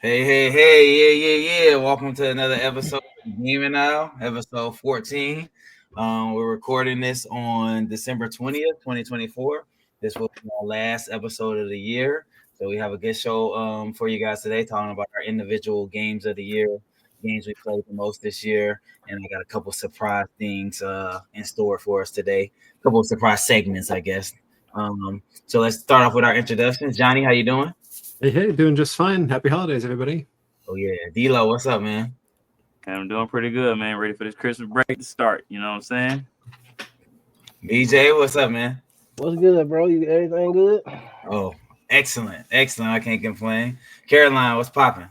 Hey. Welcome to another episode of Gaming Now, episode 14. We're recording this on December 20th, 2024. This will be our last episode of the year. So we have a good show for you guys today, talking about our individual games of the year, games we played the most this year. And I got a couple surprise things in store for us today. A couple of surprise segments, I guess. So let's start off with our introductions. Johnny, how you doing? Hey, doing just fine. Happy holidays, everybody. Oh yeah, D-Lo, what's up, man? I'm doing pretty good, man. Ready for this Christmas break to start. You know what I'm saying? BJ, what's up, man? What's good, bro? Everything good? Oh, excellent. I can't complain. Caroline, what's popping?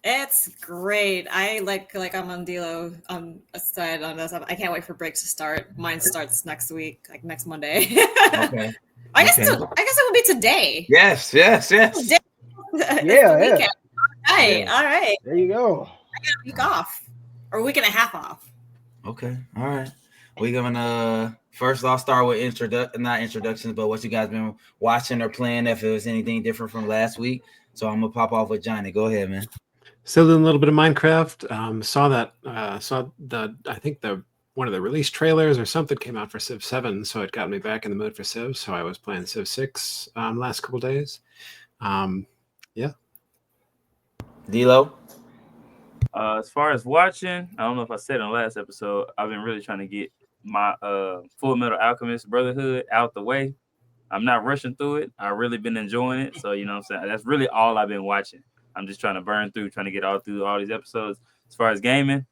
It's great. I like I'm on Dilo on a side on this. I can't wait for breaks to start. Mine starts next week, like next Monday. Okay. I guess it will be today. Yes. Today. Yeah. All right. There you go. I got a week off, or a week and a half off. Okay. All right. We're gonna first I'll start with not introductions, but what you guys been watching or playing, if it was anything different from last week. So I'm gonna pop off with Johnny. Go ahead, man. Still doing a little bit of Minecraft. I think one of the release trailers or something came out for Civ 7, so it got me back in the mood for Civ. So I was playing Civ 6 last couple days. Yeah. D-Lo? As far as watching, I don't know if I said in the last episode, I've been really trying to get my Full Metal Alchemist Brotherhood out the way. I'm not rushing through it. I've really been enjoying it. So, you know what I'm saying? That's really all I've been watching. I'm just trying to burn through, trying to get through all these episodes. As far as gaming,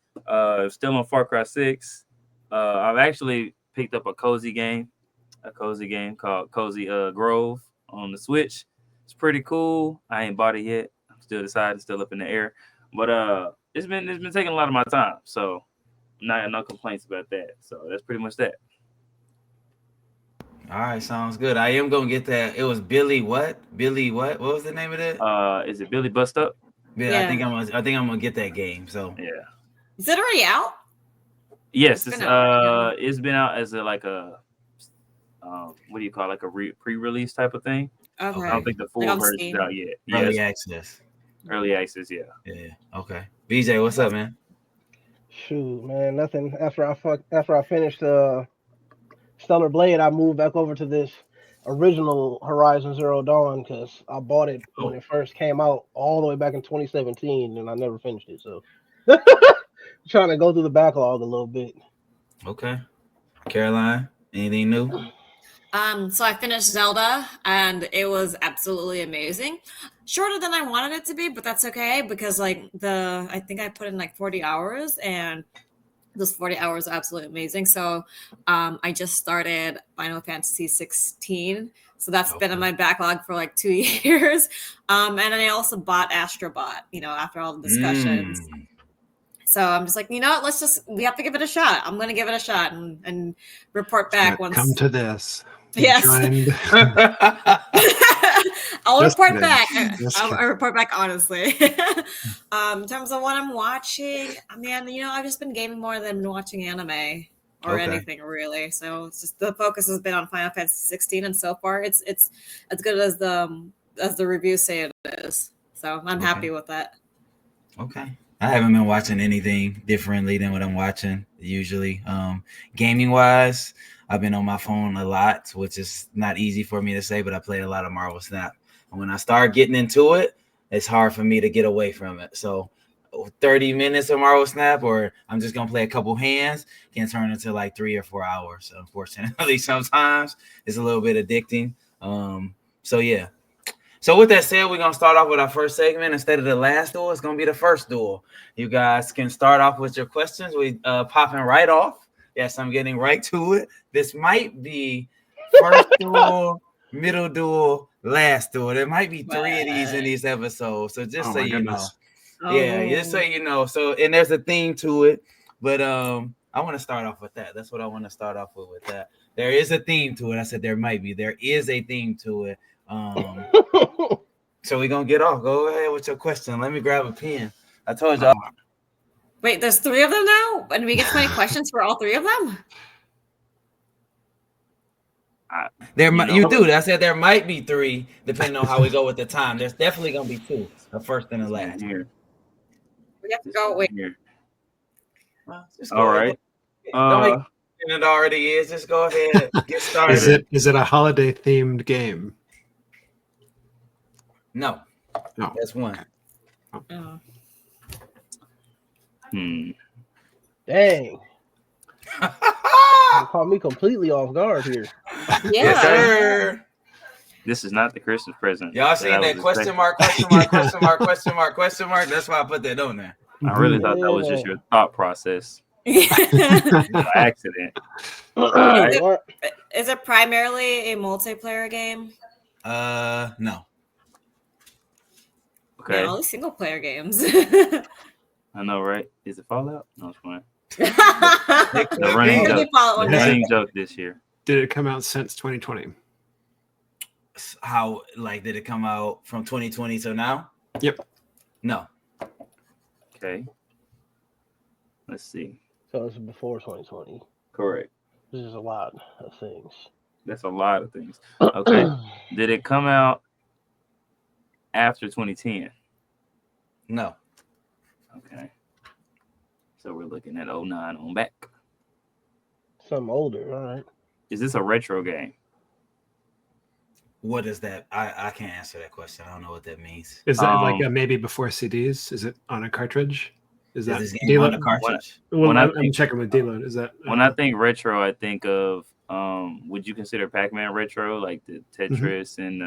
still on Far Cry 6. I've actually picked up a cozy game called Cozy Grove on the Switch. It's pretty cool. I ain't bought it yet. I'm still deciding, still up in the air. But it's been taking a lot of my time. So no complaints about that. So that's pretty much that. All right, sounds good. I am gonna get that. It was Billy what? What was the name of it? Is it Billy Bust Up? Yeah, I think I'm gonna get that game. So yeah. Is it already out? Yes, it's been out as what do you call it, like a pre-release type of thing. Okay. I don't think the full version is out yet. Early access. Early access, yeah. Yeah. Okay. BJ, what's up, man? Shoot, man, nothing. After I finished Stellar Blade, I moved back over to this original Horizon Zero Dawn because I bought it when it first came out all the way back in 2017, and I never finished it. So trying to go through the backlog a little bit. Okay. Caroline, anything new? So I finished Zelda, and it was absolutely amazing. Shorter than I wanted it to be, but that's okay because I think I put in like 40 hours, and those 40 hours are absolutely amazing. So I just started Final Fantasy 16. So that's been in my backlog for like 2 years. And then I also bought Astrobot, after all the discussions. So I'm just like, we have to give it a shot. I'm going to give it a shot and report back once. Come to this. Yes. I'll report back. I'll report back honestly. In terms of what I'm watching, man, I've just been gaming more than watching anime or anything really. So it's just the focus has been on Final Fantasy 16, and so far it's as good as the reviews say it is. So I'm happy with that. Okay. I haven't been watching anything differently than what I'm watching usually. Gaming wise, I've been on my phone a lot, which is not easy for me to say, but I played a lot of Marvel Snap. And when I start getting into it, it's hard for me to get away from it. So 30 minutes of Marvel Snap, or I'm just going to play a couple hands, can turn into like 3 or 4 hours. Unfortunately, sometimes it's a little bit addicting. So yeah. So with that said, we're going to start off with our first segment. Instead of the last duel, it's going to be the first duel. You guys can start off with your questions. We popping right off. Yes, I'm getting right to it. This might be first duel, middle duel, last duel. There might be 3 of these in these episodes. So just so you know. Yeah, just so you know. So, and there's a theme to it. But I want to start off with that. That's what I want to start off with that. There is a theme to it. I said there might be. There is a theme to it. So we're going to get off. Go ahead with your question. Let me grab a pen. I told y'all. Wait, there's 3 of them now? And we get 20 questions for all 3 of them? You do. I said there might be 3, depending on how we go with the time. There's definitely gonna be 2, the first and the last. Here. We have to go. Wait. Here. Well, All right. Don't make it already is. Just go ahead. Get started. Is it a holiday themed game? No. No. That's 1. Oh. Dang. You caught me completely off guard here. Yeah. Yes, sir. This is not the Christmas present. Y'all seen that question mark, question mark, question mark, question mark, question mark? That's why I put that on there. I really thought that was just your thought process. Yeah. Accident. Is it primarily a multiplayer game? No. Okay. Yeah, only single player games. I know, right? Is it Fallout? No, it's fine. It could The running be. joke. Fallout The one running joke this year. Did it come out since 2020? How did it come out from 2020 to now? Yep. No. Okay. Let's see. So it's before 2020. Correct. This is a lot of things. That's a lot of things. Okay. Did it come out after 2010? No. Okay. So we're looking at 09 on back. Something older, all right. Is this a retro game? What is that? I can't answer that question. I don't know what that means. Is that like a maybe before CDs? Is it on a cartridge? Is that this game on a cartridge? Well, I'm checking with Deload. Is that when I think retro, I think of would you consider Pac-Man retro, like the Tetris and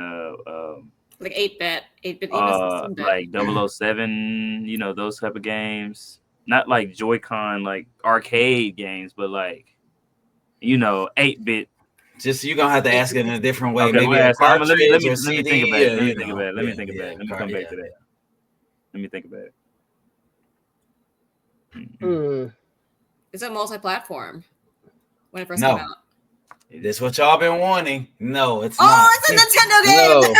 like 8-bit, like 007, you know, those type of games. Not like Joy-Con, like arcade games, but like, you know, 8-bit. Just you're gonna have to ask it in a different way. Okay, Maybe a cartridge let me or think CD. about it. Let me think about it. Let me think about it. Let me come back to that. Let me think about it. Is it multi-platform when it first No. came out? This what y'all been wanting? No, it's not. Oh, it's a Nintendo game. No.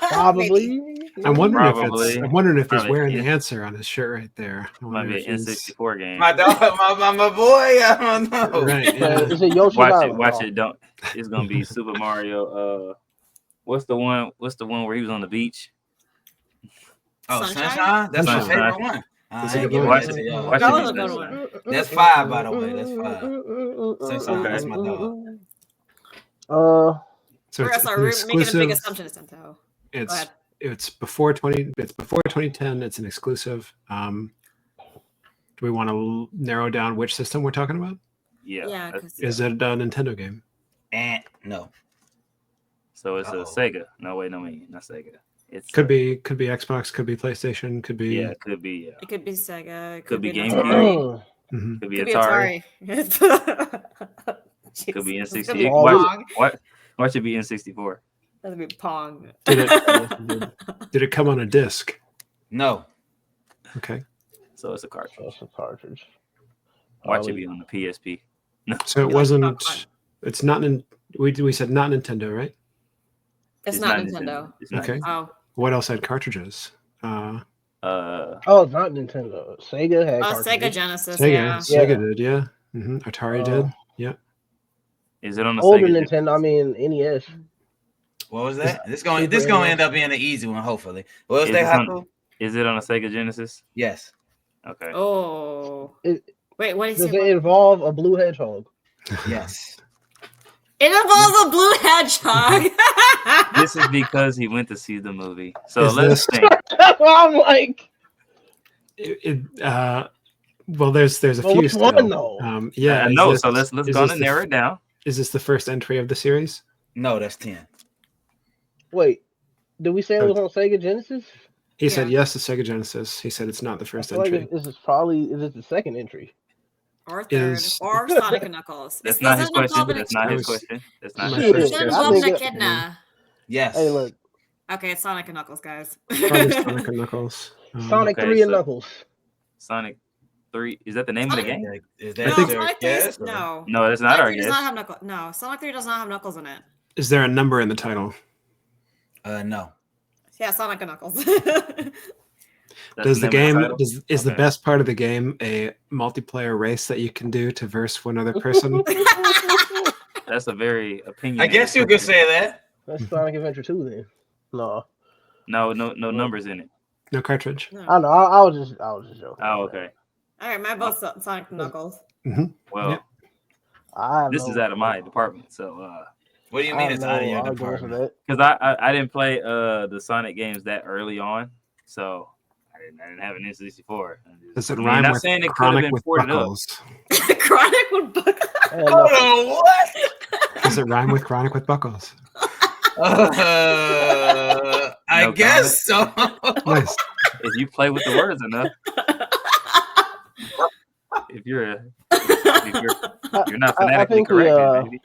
Probably. I'm wondering Probably. if he's wearing Probably. the answer on his shirt right there. I Might wonder be if an he's- N64 game. My dog, my boy. I don't know. Right. Yeah. Is it Yoshi's Watch Island? it. Watch Oh. it. Don't. It's gonna be Super Mario. What's the one where he was on the beach? Oh, Sunshine? Sunshine? That's my Sunshine. favorite one. That's a I good give one. Watch it to it. y'all. Watch That it. was a good one. That's 5, by the way. That's 5. Sunshine, Okay. that's my dog. So We're it's sorry, we're making a big exclusive. assumption. It's Nintendo. Go It's ahead. it's before 2010. It's an exclusive. Do we want to narrow down which system we're talking about? Yeah. Yeah, that's- 'cause- Is it a Nintendo game? No. So it's a Uh-oh. Sega. No, wait, no, not Sega. It's Could be Xbox, could be PlayStation, could be. Yeah, could be. Yeah. It could be Sega. It Could be Nintendo. GameCube. Mhm. Could be Could be Atari. Atari. Could be Jesus, N64. it's gonna be Why- Pong. Why should be N64? That'd be Pong. Did it come on a disc? No. Okay. So it's a cartridge. That's a cartridge. Watch it be on the PSP. So it Like wasn't. popcorn. It's not. We said not Nintendo, right? It's not Nintendo. It's not Okay. Oh, What else had cartridges? Uh, Oh, it's not Nintendo. Sega had oh, cartridges. Sega Genesis. Sega. Yeah. Sega did, yeah. Atari did. Yeah. is it on the Older Sega? Nintendo. I mean, NES. What was that? This gonna Super end up being an easy one, hopefully. What was Is that, it on- Haku? Is it on a Sega Genesis? Yes. Okay. Oh. It- Wait, what did Does you it say? involve a blue hedgehog? Yes. It involves a blue hedgehog. This is because he went to see the movie. So Is let's this- think. I'm like, Well, there's a well, few which still. one though? Yeah. is No, this- so let's is go this and the narrow f- it down. Is this the first entry of the series? No, that's 10. Wait, did we say it was on Sega Genesis? He said Yeah. yes to Sega Genesis. He said it's not the I first feel like entry. this is probably the second entry. Or third. Is- Or Sonic and Knuckles. That's It not his doesn't involve question. an That's not his exclusive. question. That's not My his Shit. question. It I involves an think it- echidna. Yes. Hey, look, Okay, it's Sonic and Knuckles, guys. Probably Sonic and Knuckles. Sonic okay, 3 and so- Knuckles. Sonic 3. Is that the name of the Sonic- game? Is No, that think- your Sonic 3 guess, is, or- no. No, that's not Sonic our 3 does guess. not have Knuckles. No, Sonic 3 does not have Knuckles in it. Is there a number in the title? No. Yeah, Sonic and Knuckles. That's Does the name game of title? is the Okay. best part of the game a multiplayer race that you can do to verse one other person? That's a very opinion. I guess you could say that. That's Sonic Adventure 2 then. No. No numbers in it. No cartridge. No. I know. I was just joking. Oh, okay. All right, my both Sonic and Knuckles. Well, Yep. I have this is out of my department, so What do you I mean have it's out of no your arguments with department? that. because I didn't play the Sonic games that early on, so I didn't have an N64. Does it I mean, rhyme not with saying it could have chronic been with ported up. buckles? Chronic with Buck. And nothing. Oh, what? Does it rhyme with chronic with buckles? I No guess so. Nice. If you play with the words enough, if you're not I phonetically think correct, we, maybe.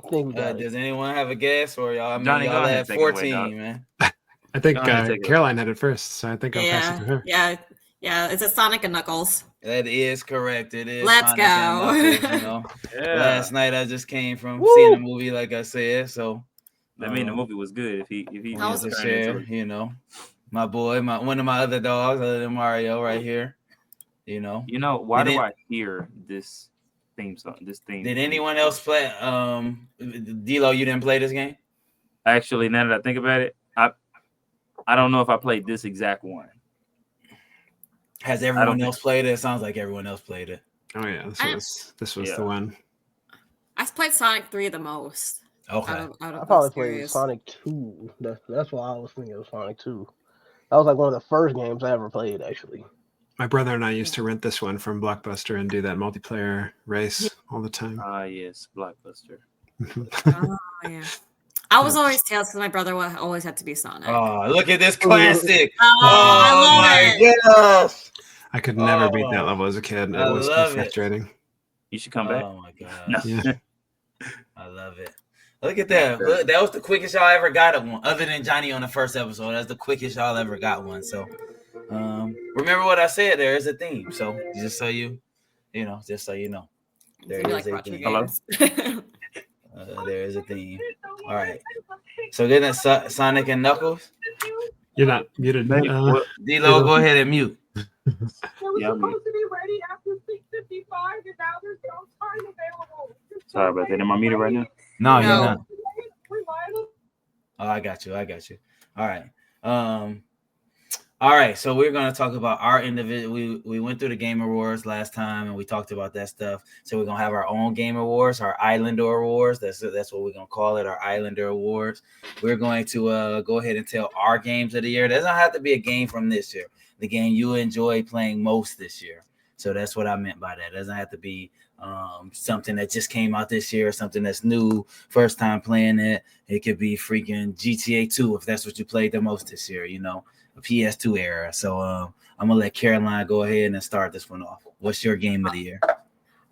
I think we got it. Does anyone have a guess, or y'all? I mean, Johnny, go y'all ahead, had take it away, 14, dog. man. I think Go ahead, take it. Caroline had it first, so I think I'll pass it to her. Yeah. It's a Sonic and Knuckles. That is correct. It is. Let's Sonic and go. Knuckles, you know. Yeah. Last night I just came from Woo! seeing a movie, like I said. So I mean, the movie was good. If he How wanted was to turned into share, it. you know, my boy, one of my other dogs, other than Mario, right here. You know. You know, why Did do it- I hear this theme song? This theme. Did anyone else play? D-Lo, you didn't play this game? Actually, now that I think about it, I don't know if I played this exact one. Has don't everyone think- else played it? It sounds like everyone else played it. Oh yeah, this was Yeah. the one. I've played Sonic 3 the most. Okay. Out of I those probably played series. Sonic 2. That's why I was thinking of Sonic 2. That was like one of the first games I ever played, actually. My brother and I used to rent this one from Blockbuster and do that multiplayer race all the time. Ah, yes, Blockbuster. Oh, yeah. I was always Tails because my brother always had to be Sonic. Oh, look at this classic. I love my it. gosh. I could never beat that Oh, level as a kid. It I was too love it. frustrating. You should come back. Oh my gosh. No. Yeah. I love it. Look at that. Look, that was the quickest y'all ever got at one. Other than Johnny on the first episode, that's the quickest y'all ever got one. So remember what I said, there is a theme. So just so you know, there Maybe is a retro theme. games. There is a theme. All right. So then it's Sonic and Knuckles. You're not muted. D-Lo, go ahead and mute. Yeah, supposed to be ready after 6:55, and now there's no time available. Sorry about that. Am I muted right now? No, No. you're not. Reliable. Oh, I got you. All right. All right. So we're gonna talk about our individual. We went through the Game Awards last time, and we talked about that stuff. So we're gonna have our own Game Awards, our Islander Awards. That's what we're gonna call it, our Islander Awards. We're going to go ahead and tell our games of the year. It doesn't have to be a game from this year. The game you enjoy playing most this year. So that's what I meant by that. It doesn't have to be something that just came out this year, or something that's new, first time playing it. It could be freaking GTA 2 if that's what you played the most this year, you know, a PS2 era. So I'm gonna let Caroline go ahead and start this one off. What's your game of the year?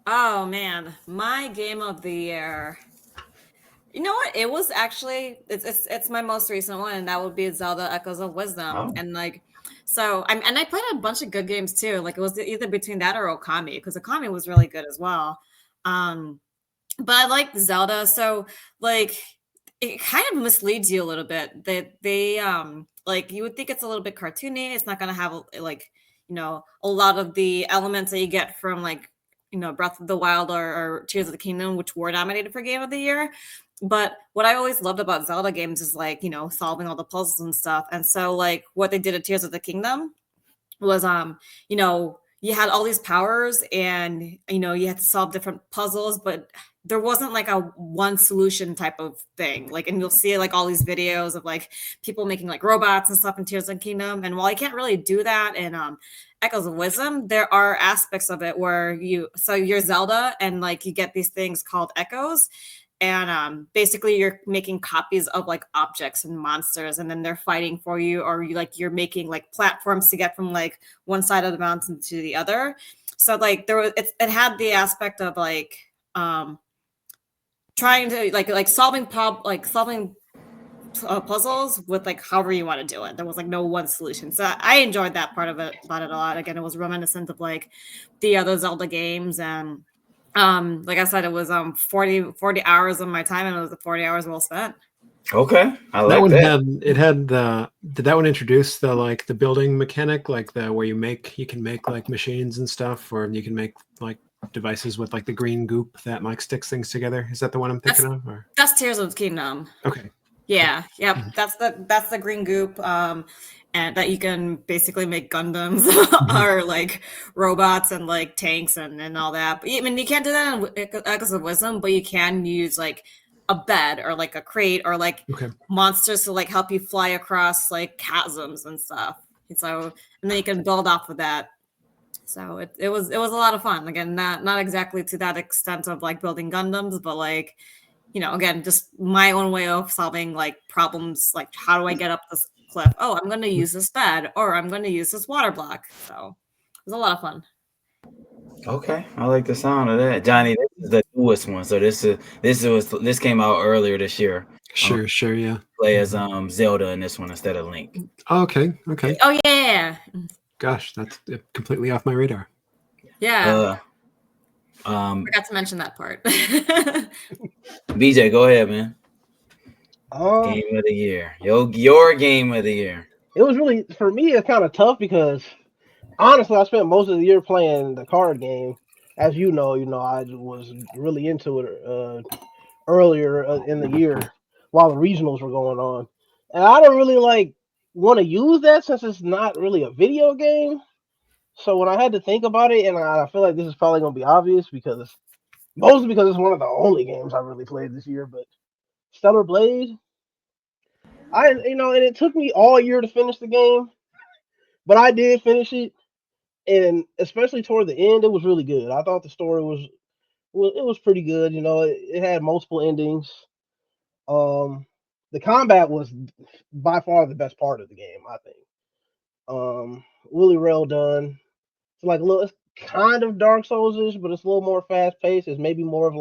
Oh man, my game of the year. You know what? It was actually it's my most recent one, and that would be Zelda Echoes of Wisdom. Oh. And like, so I played a bunch of good games too. Like it was either between that or Okami, because Okami was really good as well. But I like Zelda, so like it kind of misleads you a little bit. That they like you would think it's a little bit cartoony. It's not gonna have like, you know, a lot of the elements that you get from like, you know, Breath of the Wild or Tears of the Kingdom, which were nominated for Game of the Year. But what I always loved about Zelda games is like, you know, solving all the puzzles and stuff. And so like what they did at Tears of the Kingdom was you know, you had all these powers and, you know, you had to solve different puzzles, but there wasn't like a one solution type of thing. Like, and you'll see like all these videos of like people making like robots and stuff in Tears of the Kingdom. And while I can't really do that in Echoes of Wisdom, there are aspects of it where you're Zelda and like you get these things called echoes. And basically you're making copies of like objects and monsters, and then they're fighting for you, or you're making like platforms to get from like one side of the mountain to the other. So like it had the aspect of like trying to like solving puzzles with like however you want to do it. There was like no one solution. So I enjoyed that part of it about it a lot. Again, it was reminiscent of like the other Zelda games, and like I said, it was 40 hours of my time, and it was 40 hours well spent. Okay, I That like one that. did that one introduce the building mechanic, like where you can make like machines and stuff, or you can make like devices with like the green goop that like sticks things together. Is that the one I'm thinking of? Or That's Tears of the Kingdom. okay. Yeah, yep. Mhm. That's the green goop, and that you can basically make Gundams or like robots and like tanks and all that. But, I mean, you can't do that in Echoes of Wisdom, but you can use like a bed or like a crate or like Okay. monsters to like help you fly across like chasms and stuff. And so, and then you can build off of that. So it was a lot of fun. Again, not exactly to that extent of like building Gundams, but like, you know, again, just my own way of solving like problems. Like, how do I get up this cliff? Oh, I'm going to use this bed, or I'm going to use this water block. So it was a lot of fun. Okay, I like the sound of that, Johnny. This is the newest one, so this came out earlier this year. Sure, yeah. Play as Zelda in this one instead of Link. Oh, okay. Oh yeah, Gosh, that's completely off my radar. yeah. Um, Forgot to mention that part. BJ, go ahead, man. Um, Game of the year. Your game of the year. it was really for me. It's kind of tough because honestly, I spent most of the year playing the card game. As you know, I was really into it earlier in the year while the regionals were going on, and I don't really like want to use that since it's not really a video game. So when I had to think about it, and I feel like this is probably gonna be obvious because mostly because it's one of the only games I really played this year, but Stellar Blade, and it took me all year to finish the game, but I did finish it, and especially toward the end, it was really good. I thought the story was pretty good. It had multiple endings. Um, the combat was by far the best part of the game, I think. Really well done. It's like it's kind of Dark Souls-ish, but it's a little more fast paced. It's maybe more of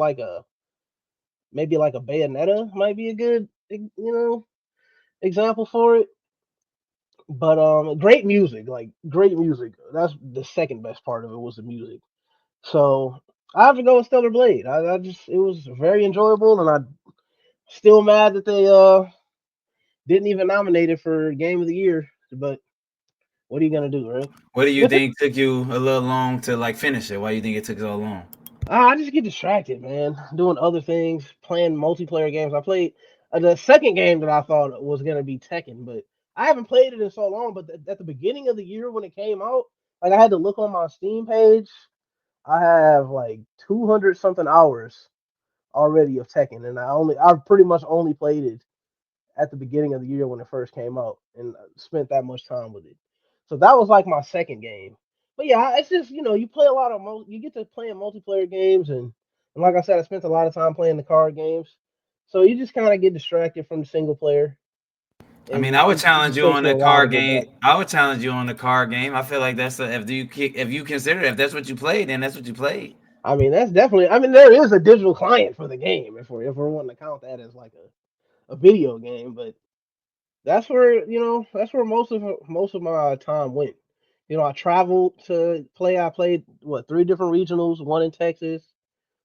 maybe like a Bayonetta might be a good example for it. But great music, like great music. That's the second best part of it was the music. So I have to go with Stellar Blade. I just it was very enjoyable, and I'm still mad that they didn't even nominate it for Game of the Year. But what are you gonna do, right? What do you think took you a little long to like finish it? Why do you think it took so long? I just get distracted, man. Doing other things, playing multiplayer games. I played the second game that I thought was gonna be Tekken, but I haven't played it in so long. But at the beginning of the year when it came out, like I had to look on my Steam page. I have like 200 something hours already of Tekken, and I've pretty much only played it at the beginning of the year when it first came out, and spent that much time with it. So that was like my second game. But yeah, it's just you play a lot of you get to play in multiplayer games, and like I said, I spent a lot of time playing the card games. So you just kind of get distracted from the single player, I mean, and I would it challenge just you takes on you the a while to card go game. back. I would challenge you on the card game. I feel like if you consider it, if that's what you played, then that's what you played. I mean, that's definitely. I mean, there is a digital client for the game if we're wanting to count that as like a video game, but that's where most of my time went. I traveled to play. I played what 3 different regionals, one in Texas,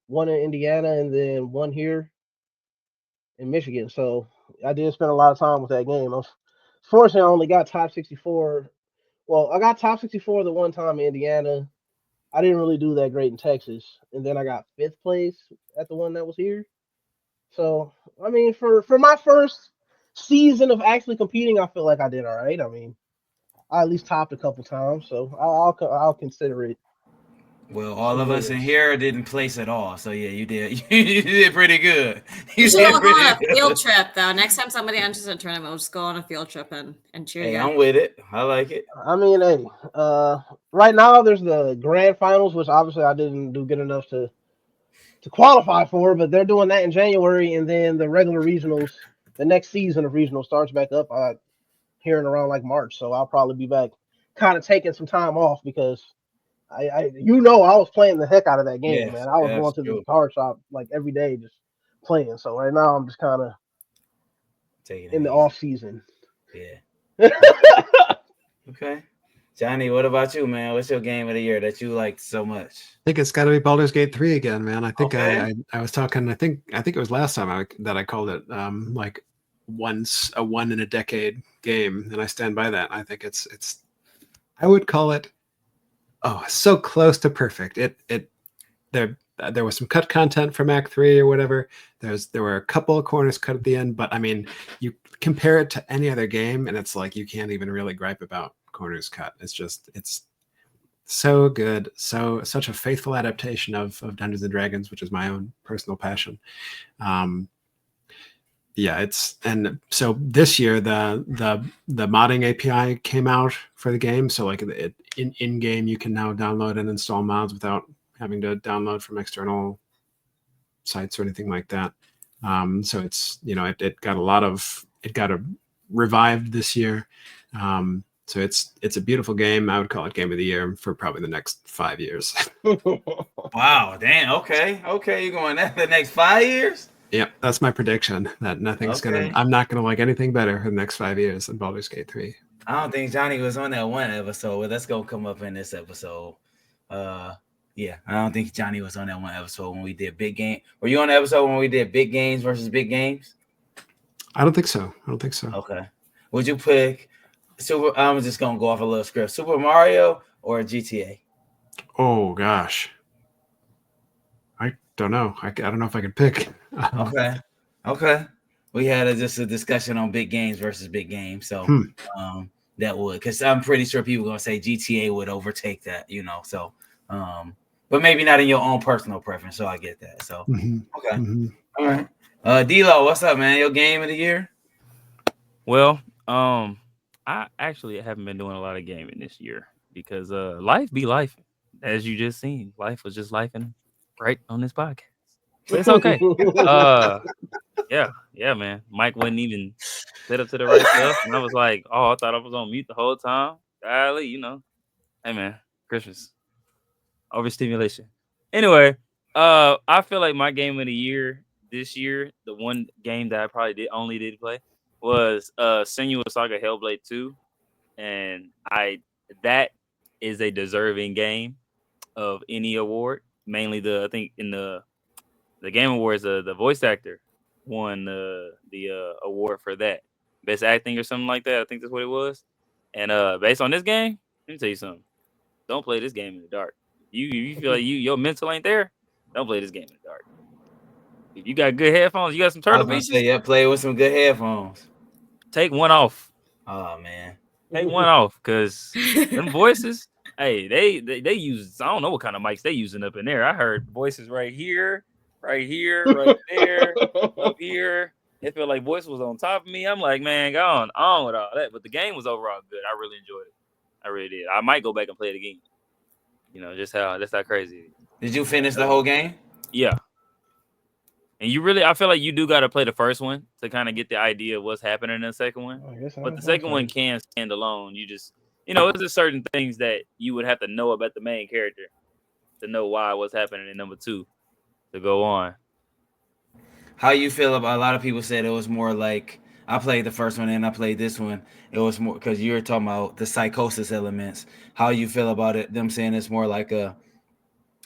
one in Indiana, and then one here in Michigan. So I did spend a lot of time with that game. Fortunately, I only got top 64. Well, I got top 64 the one time in Indiana. I didn't really do that great in Texas, and then I got fifth place at the one that was here. So I mean, for my first season of actually competing, I feel like I did all right. I mean, I at least topped a couple times, so I'll consider it Well, all some of us in wins. here didn't place at all. So yeah, you did. You did pretty good. We You should did all go on pretty a field good. trip though. Next time somebody enters a tournament, we'll just go on a field trip and cheer Hey, you. I'm with it. I like it. I mean, hey, right now there's the grand finals, which obviously I didn't do good enough to qualify for, but they're doing that in January, and then the regular regionals, the next season of regionals starts back up here in around like March. So I'll probably be back, kind of taking some time off because I was playing the heck out of that game, Yes, man. I was that's going to the true. card shop like every day just playing. So right now I'm just kind of Taking it in the easy. off season. Yeah. Okay. Johnny, what about you, man? What's your game of the year that you liked so much? I think it's got to be Baldur's Gate 3 again, man. I think Okay. I was talking. I think it was last time that I called it like once a one in a decade game, and I stand by that. I think I would call it so close to perfect. The there was some cut content from Act 3 or whatever. There were a couple of corners cut at the end, but I mean, you compare it to any other game, and it's like you can't even really gripe about corners cut. It's so good, such a faithful adaptation of Dungeons and Dragons, which is my own personal passion. Yeah, and so this year the modding API came out for the game. So like in game you can now download and install mods without having to download from external sites or anything like that. So it's it got revived this year. So it's a beautiful game. I would call it game of the year for probably the next 5 years. Wow, damn. Okay, you're going that the next 5 years? Yeah, that's my prediction. That I'm not gonna like anything better in the next 5 years than Baldur's Gate 3. I don't think Johnny was on that one episode, but that's gonna come up in this episode. Yeah, I don't think Johnny was on that one episode when we did big game. Were you on the episode when we did big games versus big games? I don't think so. Okay. Would you pick I'm just gonna go off a little script. Super Mario or GTA? Oh gosh. I don't know. I don't know if I could pick. Okay. We had just a discussion on big games versus big games. So that would, because I'm pretty sure people are gonna say GTA would overtake that, So but maybe not in your own personal preference. So I get that. So okay. All right. D-Lo, what's up, man? Your game of the year? Well, I actually haven't been doing a lot of gaming this year because life be life, as you just seen. Life was just lifing right on this podcast. But it's okay. Yeah, man. Mike wasn't even set up to the right stuff, and I was like, I thought I was on mute the whole time. Golly, Hey, man, Christmas overstimulation. Anyway, I feel like my game of the year this year, the one game that I probably only did play was Senua's Saga Hellblade 2, and that is a deserving game of any award. Mainly I think in the Game Awards, the voice actor won the award for that, best acting or something like that. I think that's what it was. And based on this game, let me tell you something. Don't play this game in the dark. You feel like your mental ain't there. Don't play this game in the dark. If you got good headphones, you got some turtle beaches. Play with some good headphones. Take one off. Oh man, take one off, because them voices. Hey, they use, I don't know what kind of mics they using up in there. I heard voices right here, right there, up here. It felt like voice was on top of me. I'm like, man, go on with all that. But the game was overall good. I really enjoyed it. I really did. I might go back and play it again. That's how crazy it is. Did you finish the whole game? Yeah. And I feel like you do got to play the first one to kind of get the idea of what's happening in the second one. But the second one can stand alone. You just, it's just certain things that you would have to know about the main character to know what's happening in number 2 to go on. How you feel about, a lot of people said it was more like, I played the first one and I played this one. It was more because you were talking about the psychosis elements. How you feel about it? Them saying it's more like a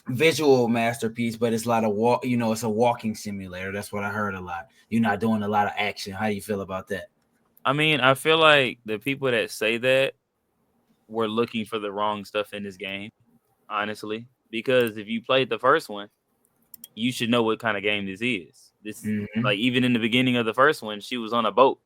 visual masterpiece, but it's a lot of it's a walking simulator. That's what I heard a lot. You're not doing a lot of action. How do you feel about that? I mean, I feel like the people that say that were looking for the wrong stuff in this game, honestly. Because if you played the first one, you should know what kind of game this is. This like, even in the beginning of the first one, she was on a boat.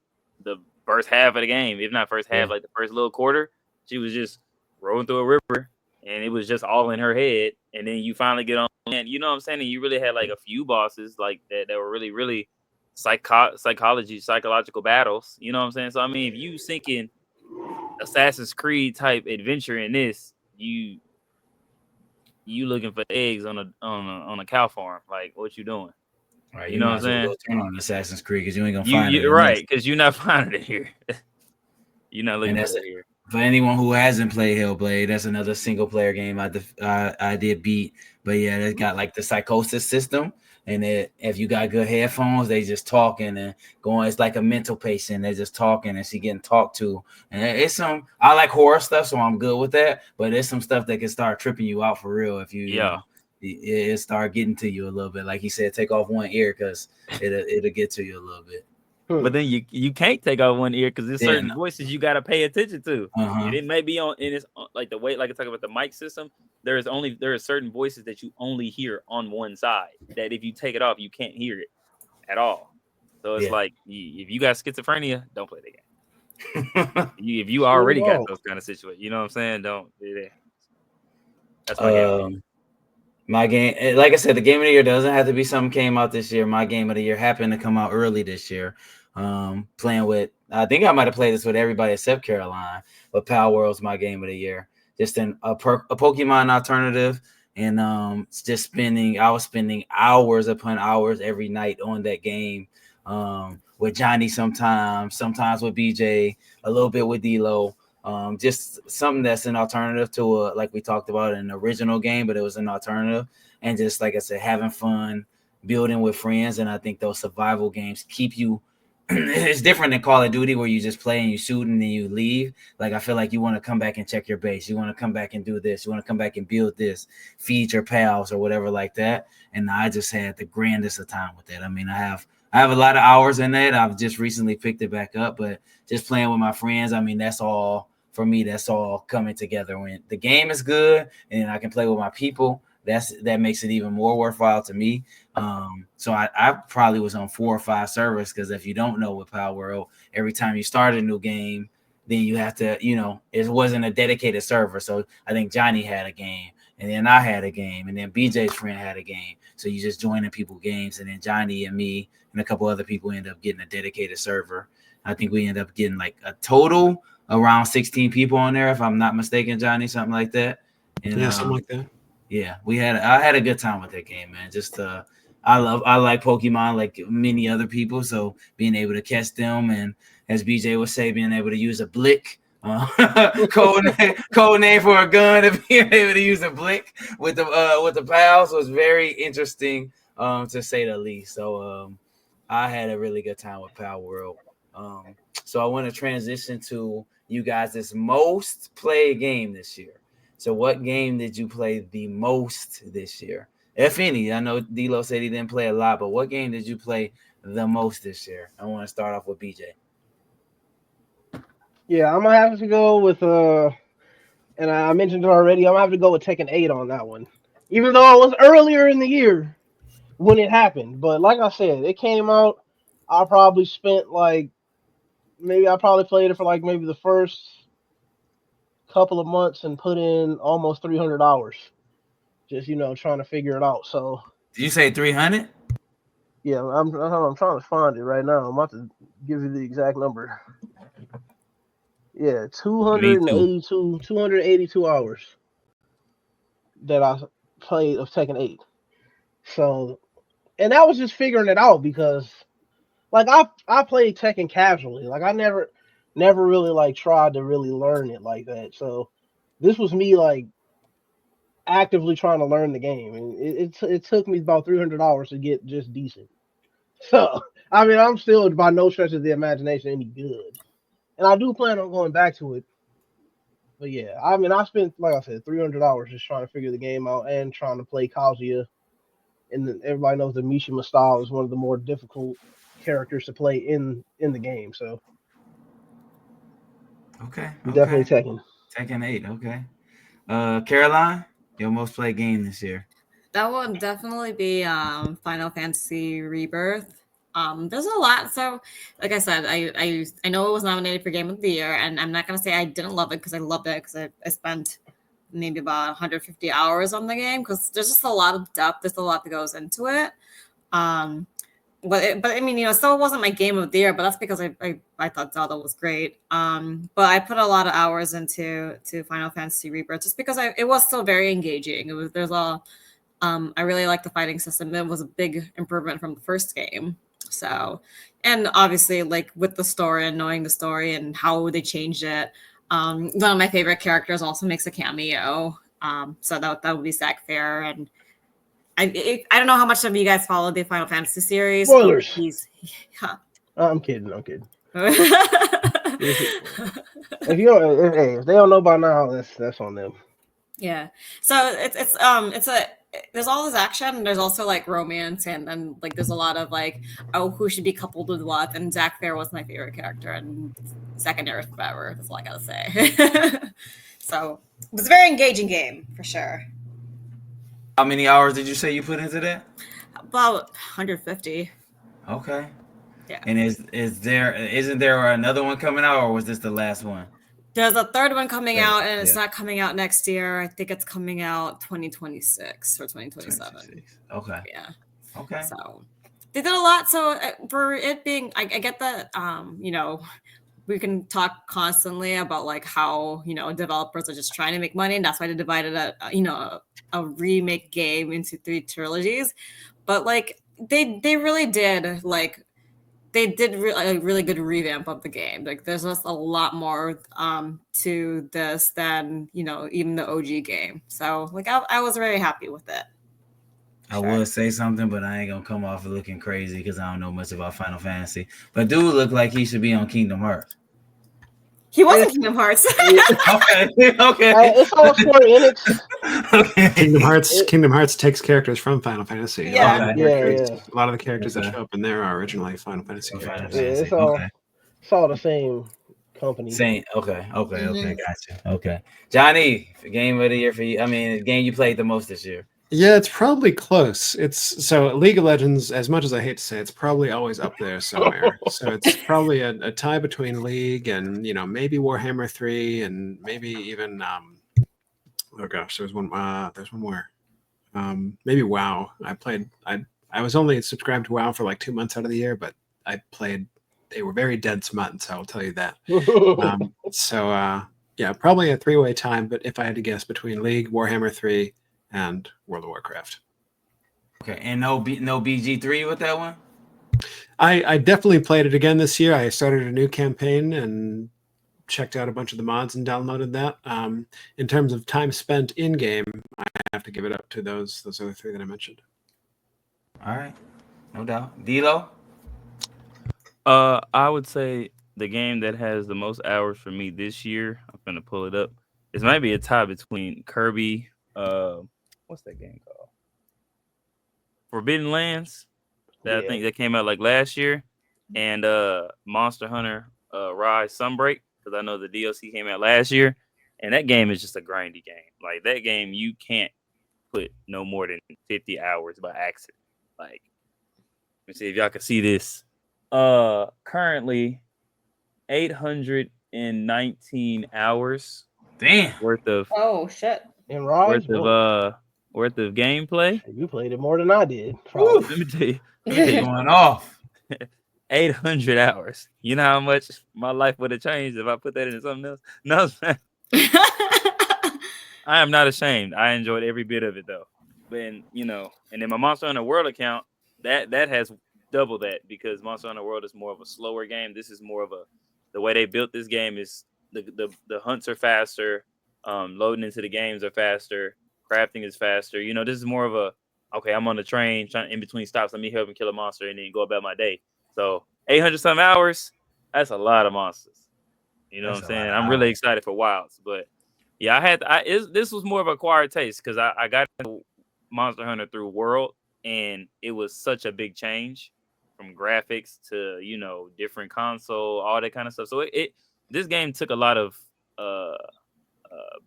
The first half of the game, if not first half, like the first little quarter, she was just rolling through a river, and it was just all in her head. And then you finally get on, and you know what I'm saying? And you really had like a few bosses like that were really, really psychological battles. You know what I'm saying? So I mean, if you thinking Assassin's Creed type adventure in this, you looking for eggs on a cow farm. Like, what you doing? Right, you know what I'm saying? Go turn on Assassin's Creed because you ain't gonna find it. You're right, because you're not finding it here. You're not looking for it here. For anyone who hasn't played Hellblade, that's another single player game I did beat. But yeah, it's got like the psychosis system, and if you got good headphones, they just talking and going. It's like a mental patient. They're just talking, and she getting talked to. And it's I like horror stuff, so I'm good with that. But it's some stuff that can start tripping you out for real if you it start getting to you a little bit. Like he said, take off one ear because it'll get to you a little bit. But then you can't take out one ear because there's certain no. voices you got to pay attention to, Uh-huh. and it may be on. And it's like the way, like I talk about the mic system. There are certain voices that you only hear on one side. That if you take it off, you can't hear it at all. So it's Yeah. like if you got schizophrenia, don't play the game. If you Smooth already got dog. those kind of situations, you know what I'm saying? Don't do that. That's my game. My game, like I said, the game of the year doesn't have to be something came out this year. My game of the year happened to come out early this year. Playing with, I think I might have played this with everybody except Caroline, but Power World's my game of the year. Just a Pokemon alternative, and I was spending hours upon hours every night on that game. With Johnny sometimes with BJ, a little bit with D'Lo. Just something that's an alternative to like we talked about, an original game, but it was an alternative. And just like I said, having fun, building with friends. And I think those survival games keep you. It's different than Call of Duty where you just play and you shoot and then you leave. Like I feel like you want to come back and check your base. You want to come back and do this. You want to come back and build this, feed your pals or whatever like that. And I just had the grandest of time with it. I mean, I have a lot of hours in it. I've just recently picked it back up, but just playing with my friends, I mean, that's all for me. That's all coming together. When the game is good and I can play with my people, that makes it even more worthwhile to me. So I probably was on 4 or 5 servers because if you don't know with Power World, every time you start a new game, then you have to, it wasn't a dedicated server. So I think Johnny had a game, and then I had a game, and then BJ's friend had a game. So you just joining people games, and then Johnny and me and a couple other people end up getting a dedicated server. I think we end up getting like a total around 16 people on there, if I'm not mistaken, Johnny, something like that. And, yeah, something like that. Yeah, I had a good time with that game, man. Just I like Pokemon like many other people, so being able to catch them, and as BJ would say, being able to use a blick, code name for a gun, and being able to use a blick with the pals was very interesting, to say the least. So I had a really good time with Power World. So I want to transition to you guys' most played game this year. So what game did you play the most this year? If any, I know D'Lo said he didn't play a lot, but what game did you play the most this year? I want to start off with BJ. Yeah, I'm gonna have to go with and I mentioned it already. I'm gonna have to go with Tekken 8 on that one, even though it was earlier in the year when it happened. But like I said, it came out. I probably spent like I probably played it for like maybe the first couple of months and put in almost 300 hours, just trying to figure it out. So Did you say 300? yeah, I'm trying to find it right now. I'm about to give you the exact number. Yeah, Me too. 282 hours that I played of Tekken 8. So, and that was just figuring it out because, like, I played Tekken casually. Like, I never really like tried to really learn it like that. So, this was me like actively trying to learn the game, and it took me about 300 hours to get just decent. So, I mean, I'm still by no stretch of the imagination any good, and I do plan on going back to it. But yeah, I mean, I spent, like I said, 300 hours just trying to figure the game out and trying to play Kazuya. And then everybody knows that Mishima style is one of the more difficult characters to play in the game. So Okay. definitely Tekken. Tekken 8. Okay. Caroline, your most played game this year. That would definitely be Final Fantasy Rebirth. There's a lot. So, like I said, I know it was nominated for Game of the Year, and I'm not gonna say I didn't love it because I loved it because I spent maybe about 150 hours on the game because there's just a lot of depth. There's a lot that goes into it. But I mean, still it wasn't my Game of the Year, but that's because I thought Zelda was great. But I put a lot of hours into Final Fantasy Rebirth just because it was still very engaging. I really liked the fighting system. It was a big improvement from the first game. So, and obviously, like with the story and knowing the story and how they changed it, one of my favorite characters also makes a cameo. So that would be Zack Fair, and I don't know how much of you guys follow the Final Fantasy series. Spoilers. Yeah. I'm kidding. If they don't know by now, that's on them. Yeah. So there's all this action and there's also like romance and then like there's a lot of like, oh, who should be coupled with what, and Zack Fair was my favorite character and secondary forever. That's all I gotta say. So it was a very engaging game for sure. How many hours did you say you put into that? About 150. Okay. Yeah. And isn't there another one coming out, or was this the last one? There's a third one coming Yeah, out, and it's yeah. not coming out next year. I think it's coming out 2026 or 2027. 26. Okay. Yeah. Okay. So they did a lot. So for it being, I get that, we can talk constantly about like how, developers are just trying to make money. And that's why they divided a remake game into 3 trilogies. But like they really did like, they did a really good revamp of the game. Like there's just a lot more to this than, even the OG game. So like I was very happy with it. I would say something, but I ain't gonna come off looking crazy because I don't know much about Final Fantasy. But dude look like he should be on Kingdom Hearts. He was in Kingdom Hearts. Okay. It's all Square Enix. Okay. Kingdom Hearts takes characters from Final Fantasy. Yeah. A lot of the characters that show up in there are originally Final Fantasy characters. Yeah, it's all the same company. Same. Okay. Gotcha. Okay. Johnny, game of the year for you. I mean, the game you played the most this year. Yeah, it's probably close. It's so League of Legends, as much as I hate to say, it's probably always up there somewhere. So it's probably a tie between League and maybe Warhammer 3 and maybe even oh gosh, there's one more. Maybe WoW. I was only subscribed to WoW for like 2 months out of the year, but I played. They were very dense months, I will tell you that. Yeah, probably a 3-way tie. But if I had to guess between League, Warhammer 3, and World of Warcraft. Okay, and no BG3 with that one? I definitely played it again this year. I started a new campaign and checked out a bunch of the mods and downloaded that. In terms of time spent in game, I have to give it up to those other 3 that I mentioned. All right, no doubt. D-Lo? I would say the game that has the most hours for me this year, I'm gonna pull it up. This might be a tie between Kirby. What's that game called? Forbidden Lands. I think that came out like last year, and Monster Hunter Rise Sunbreak, because I know the DLC came out last year, and that game is just a grindy game. Like that game, you can't put no more than 50 hours by accident. Like, let me see if y'all can see this. Currently 819 hours. Damn. Worth of shit. In Rise, worth of gameplay. You played it more than I did. Let me tell you. Going off. 800 hours. You know how much my life would have changed if I put that into something else? No, I am not ashamed. I enjoyed every bit of it though. And then my Monster Hunter World account, that has double that, because Monster Hunter World is more of a slower game. This is more of the way they built this game is the hunts are faster, loading into the games are faster, crafting is faster. This is more of a, okay, I'm on the train trying in between stops, let me help and kill a monster and then go about my day. So 800 some hours, that's a lot of monsters. You know what I'm saying? I'm really excited for Wilds, but yeah, this was more of an acquired taste because I got into Monster Hunter through World, and it was such a big change from graphics to different console, all that kind of stuff. So this game took a lot of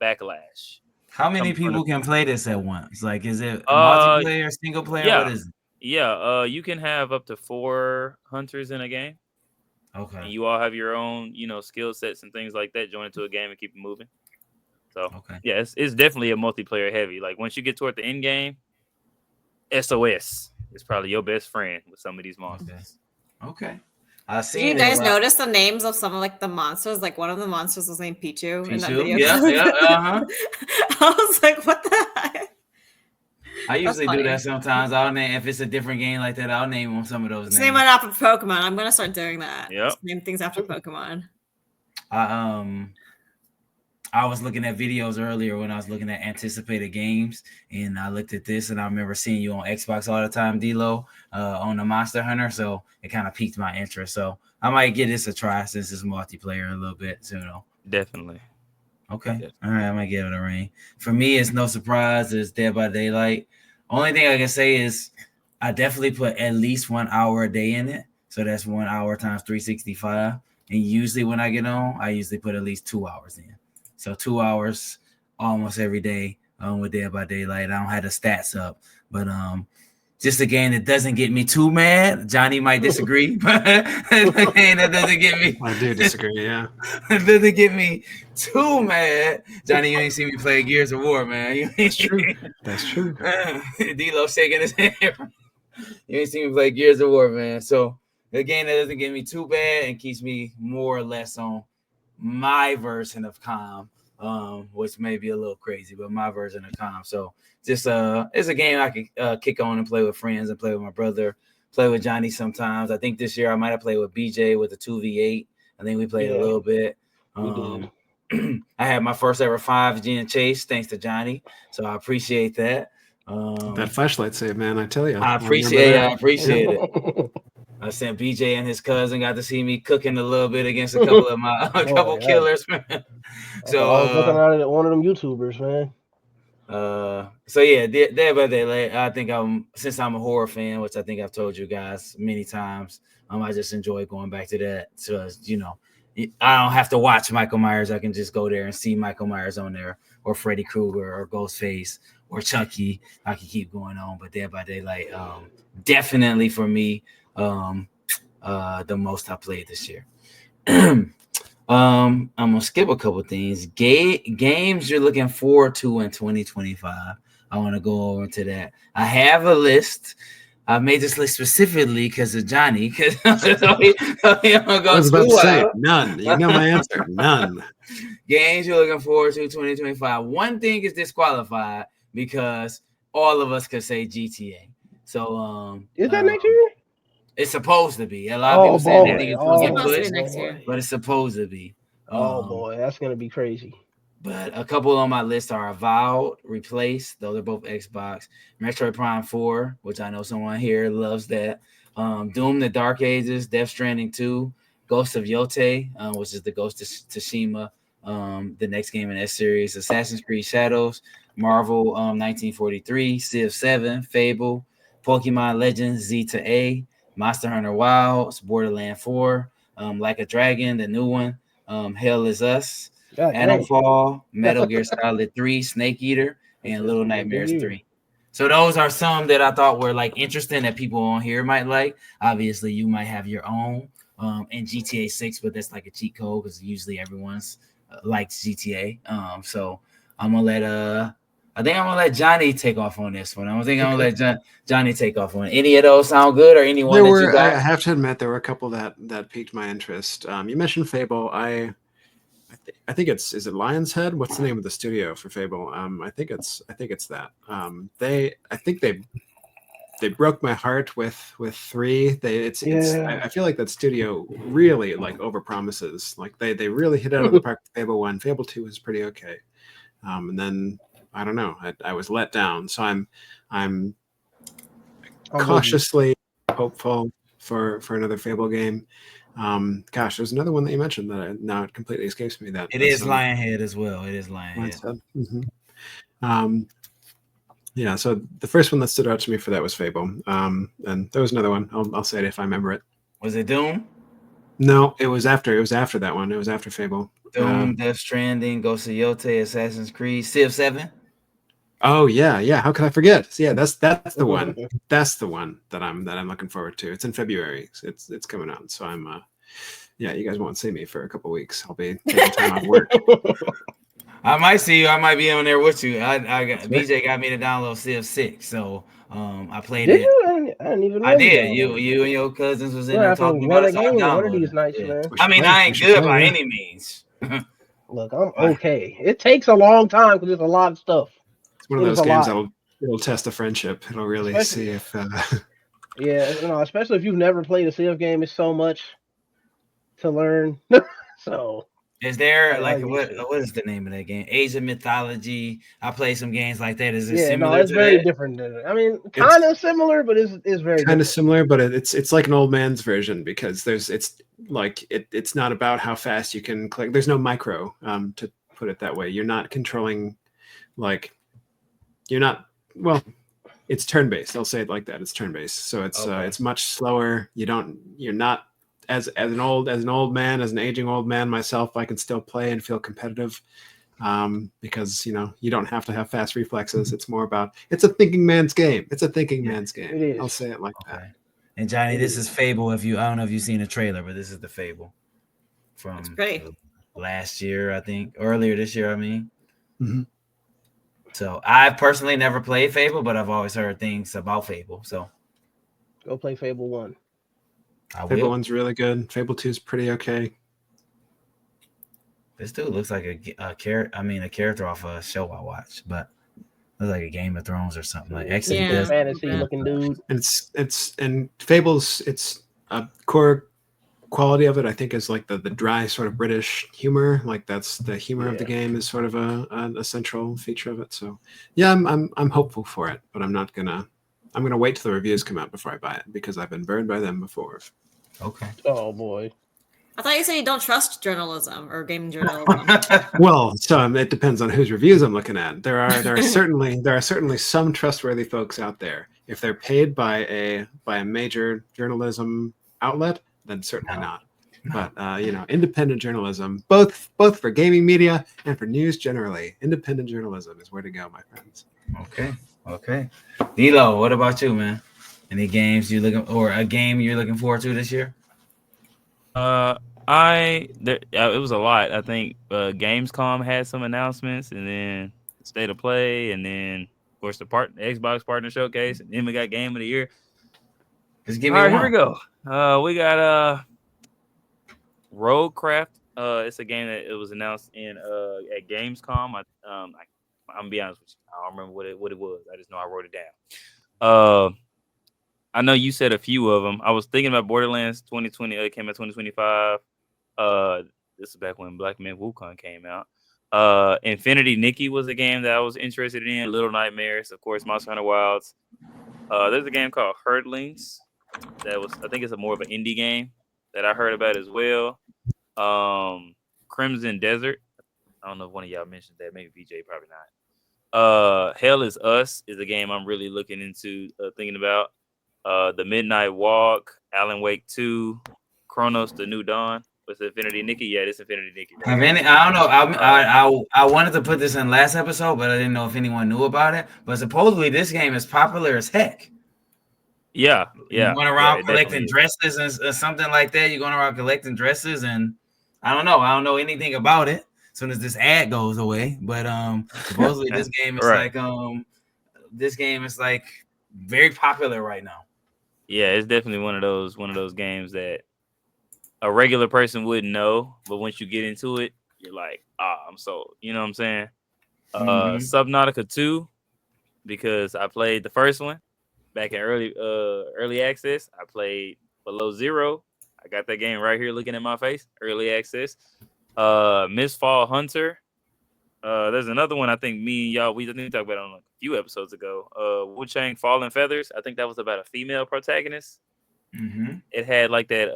backlash. How many people can play this at once? Like, is it multiplayer, single player? Yeah. What is it? Yeah, you can have up to 4 hunters in a game. Okay. And you all have your own, skill sets and things like that. Join into a game and keep it moving. So, yeah, it's definitely a multiplayer heavy. Like, once you get toward the end game, SOS is probably your best friend with some of these monsters. Okay. Did you guys notice the names of some of like the monsters? Like one of the monsters was named Pichu. In that video. Yeah. I was like, what the heck? I usually do that sometimes. I'll name, if it's a different game like that, I'll name some of those names. Name it after Pokemon. I'm gonna start doing that. Yep. Just name things after Pokemon. I was looking at videos earlier when I was looking at anticipated games, and I looked at this, and I remember seeing you on Xbox all the time, D-Lo, on the Monster Hunter, so it kind of piqued my interest. So I might give this a try since it's multiplayer a little bit, Definitely. Okay. Yeah. All right. I might give it a ring. For me, it's no surprise. It's Dead by Daylight. Only thing I can say is I definitely put at least 1 hour a day in it. So that's 1 hour times 365. And usually when I get on, I usually put at least 2 hours in. So 2 hours almost every day with Dead by Daylight. I don't have the stats up, but just a game that doesn't get me too mad. Johnny might disagree, but it's a game that doesn't get me. I do disagree. Yeah, It doesn't get me too mad. Johnny, you ain't seen me play Gears of War, man. that's true. That's true. D-Lo shaking his head. You ain't seen me play Gears of War, man. So a game that doesn't get me too bad and keeps me more or less on my version of calm, which may be a little crazy, but my version of calm. So just it's a game I could kick on and play with friends and play with my brother, play with Johnny sometimes. I think this year I might have played with BJ with a 2v8. I think we played a little bit. We did. I had my first ever 5 gen chase thanks to Johnny, so I appreciate that. That flashlight save, man, I tell you. I appreciate it. I sent BJ and his cousin, got to see me cooking a little bit against a couple of my killers, man. So I was looking at it, one of them YouTubers, man. So yeah, Dead by Daylight. I think since I'm a horror fan, which I think I've told you guys many times, I just enjoy going back to that. So I don't have to watch Michael Myers. I can just go there and see Michael Myers on there, or Freddy Krueger, or Ghostface, or Chucky. I can keep going on, but Dead by Daylight, definitely for me, the most I played this year. I'm gonna skip a couple things. Games you're looking forward to in 2025. I want to go over to that. I have a list. I made this list specifically because of Johnny. Because I was about to say none. You know my answer. None. Games you're looking forward to 2025. One thing is disqualified because all of us could say GTA. So is that next year? It's supposed to be. A lot of people say they think it's supposed to be pushed next year, but it's supposed to be. Oh boy, that's gonna be crazy. But a couple on my list are Avowed, Replaced. Those are both Xbox. Metroid Prime 4, which I know someone here loves that. Doom: The Dark Ages, Death Stranding 2, Ghost of Yotei, which is the Ghost of Tsushima, the next game in that series. Assassin's Creed Shadows, Marvel 1943, Civ 7, Fable, Pokemon Legends Z to A, Monster Hunter Wilds, Borderlands 4, Like a Dragon, the new one, Hell Is Us, Animal, Metal Gear Solid 3, Snake Eater, and Little Nightmares 3. So those are some that I thought were like interesting that people on here might like. Obviously, you might have your own in GTA 6, but that's like a cheat code because usually everyone's likes GTA. So I'm gonna let Johnny take off on this one. I'm gonna let Johnny take off on it. Any of those sound good, or anyone you got? I have to admit there were a couple that piqued my interest. You mentioned Fable. I think is it Lion's Head? What's the name of the studio for Fable? I think it's that. They broke my heart with 3. I feel like that studio really like overpromises. Like they really hit out of the park with Fable 1. Fable 2 was pretty okay. And then I don't know. I was let down. So I'm cautiously hopeful for another Fable game. Gosh, there's another one that you mentioned that now it completely escapes me. That it is Lionhead as well. It is Lionhead. Mm-hmm. Yeah. So the first one that stood out to me for that was Fable. And there was another one. I'll say it if I remember it. Was it Doom? No, it was after. It was after that one. It was after Fable. Doom, Death Stranding, Ghost of Yotei, Assassin's Creed, Civ 7. Oh yeah. How could I forget? So, yeah, that's the one. That's the one that I'm looking forward to. It's in February. It's coming out. So I'm you guys won't see me for a couple weeks. I'll be taking time off work. I might see you. I might be on there with you. BJ got me to download Civ 6, so I played it. Did you? I didn't even know. I did. You and your cousins was in there talking about it. So one of these nights, man. I mean, I ain't good by any means. Look, I'm okay. It takes a long time because there's a lot of stuff. It's one of those games it'll test the friendship. It'll really see if. Yeah, especially if you've never played a Civ game, it's so much to learn. So. Is there what is the name of that game? Asian Mythology. I play some games like that. Is it similar? No, it's very different. I mean, kind of similar, but it's very kind of similar, but it's like an old man's version because it's not about how fast you can click. There's no micro to put it that way. You're not controlling, like, you're not, well, it's turn-based. I'll say it like that. It's turn-based. So it's much slower. You're not, as an old man, as an aging old man myself, I can still play and feel competitive. Because you don't have to have fast reflexes. It's more about, it's a thinking man's game. It's a thinking man's game. It is. I'll say it like that. And Johnny, this is Fable. I don't know if you've seen a trailer, but this is the Fable from last year, I think, earlier this year. I mean, So I've personally never played Fable, but I've always heard things about Fable. So go play Fable 1. Fable 1's really good. Fable 2 is pretty okay. This dude looks like a character off a show I watched, but looks like a Game of Thrones or something. Like actually, fantasy looking dude. And and Fable's a core quality of it, I think, is like the dry sort of British humor. Like that's the humor of the game is sort of a central feature of it. So yeah, I'm hopeful for it, but I'm gonna wait till the reviews come out before I buy it because I've been burned by them before. Okay. Oh boy. I thought you said you don't trust journalism or gaming journalism. Well, so it depends on whose reviews I'm looking at. There are certainly some trustworthy folks out there. If they're paid by a major journalism outlet, then certainly not. But independent journalism, both for gaming media and for news generally, independent journalism is where to go, my friends. Okay. Dilo, what about you, man? Any games a game you're looking forward to this year? It was a lot. I think Gamescom had some announcements, and then State of Play, and then of course the Xbox Partner Showcase, and then we got Game of the Year. Just give me one. Here we go. We got Roadcraft. It's a game that it was announced at Gamescom. I'm gonna be honest with you. I don't remember what it was. I just know I wrote it down. I know you said a few of them. I was thinking about Borderlands 2020. It came out 2025. This is back when Black Man Wukong came out. Infinity Nikki was a game that I was interested in. Little Nightmares, of course, Monster Hunter Wilds. There's a game called Herdlings I think it's more of an indie game that I heard about as well. Crimson Desert. I don't know if one of y'all mentioned that. Maybe BJ, probably not. Hell is Us is a game I'm really looking into, thinking about. The Midnight Walk, Alan Wake 2, Chronos: The New Dawn. Was Infinity Nikki? Yeah, it's Infinity Nikki. I don't know. I wanted to put this in last episode, but I didn't know if anyone knew about it. But supposedly this game is popular as heck. Yeah. You're going around collecting dresses and something like that. You're going around collecting dresses, and I don't know anything about it. As soon as this ad goes away, but supposedly this game is this game is like very popular right now. Yeah, it's definitely one of those games that a regular person wouldn't know, but once you get into it, you're like, I'm sold. You know what I'm saying? Subnautica 2, because I played the first one back in early access. I played Below Zero. I got that game right here looking at my face. Early access. Mistfall Hunter. There's another one I think me and y'all we talked about it on a few episodes ago. Wu Chang Fallen Feathers. I think that was about a female protagonist. It had like that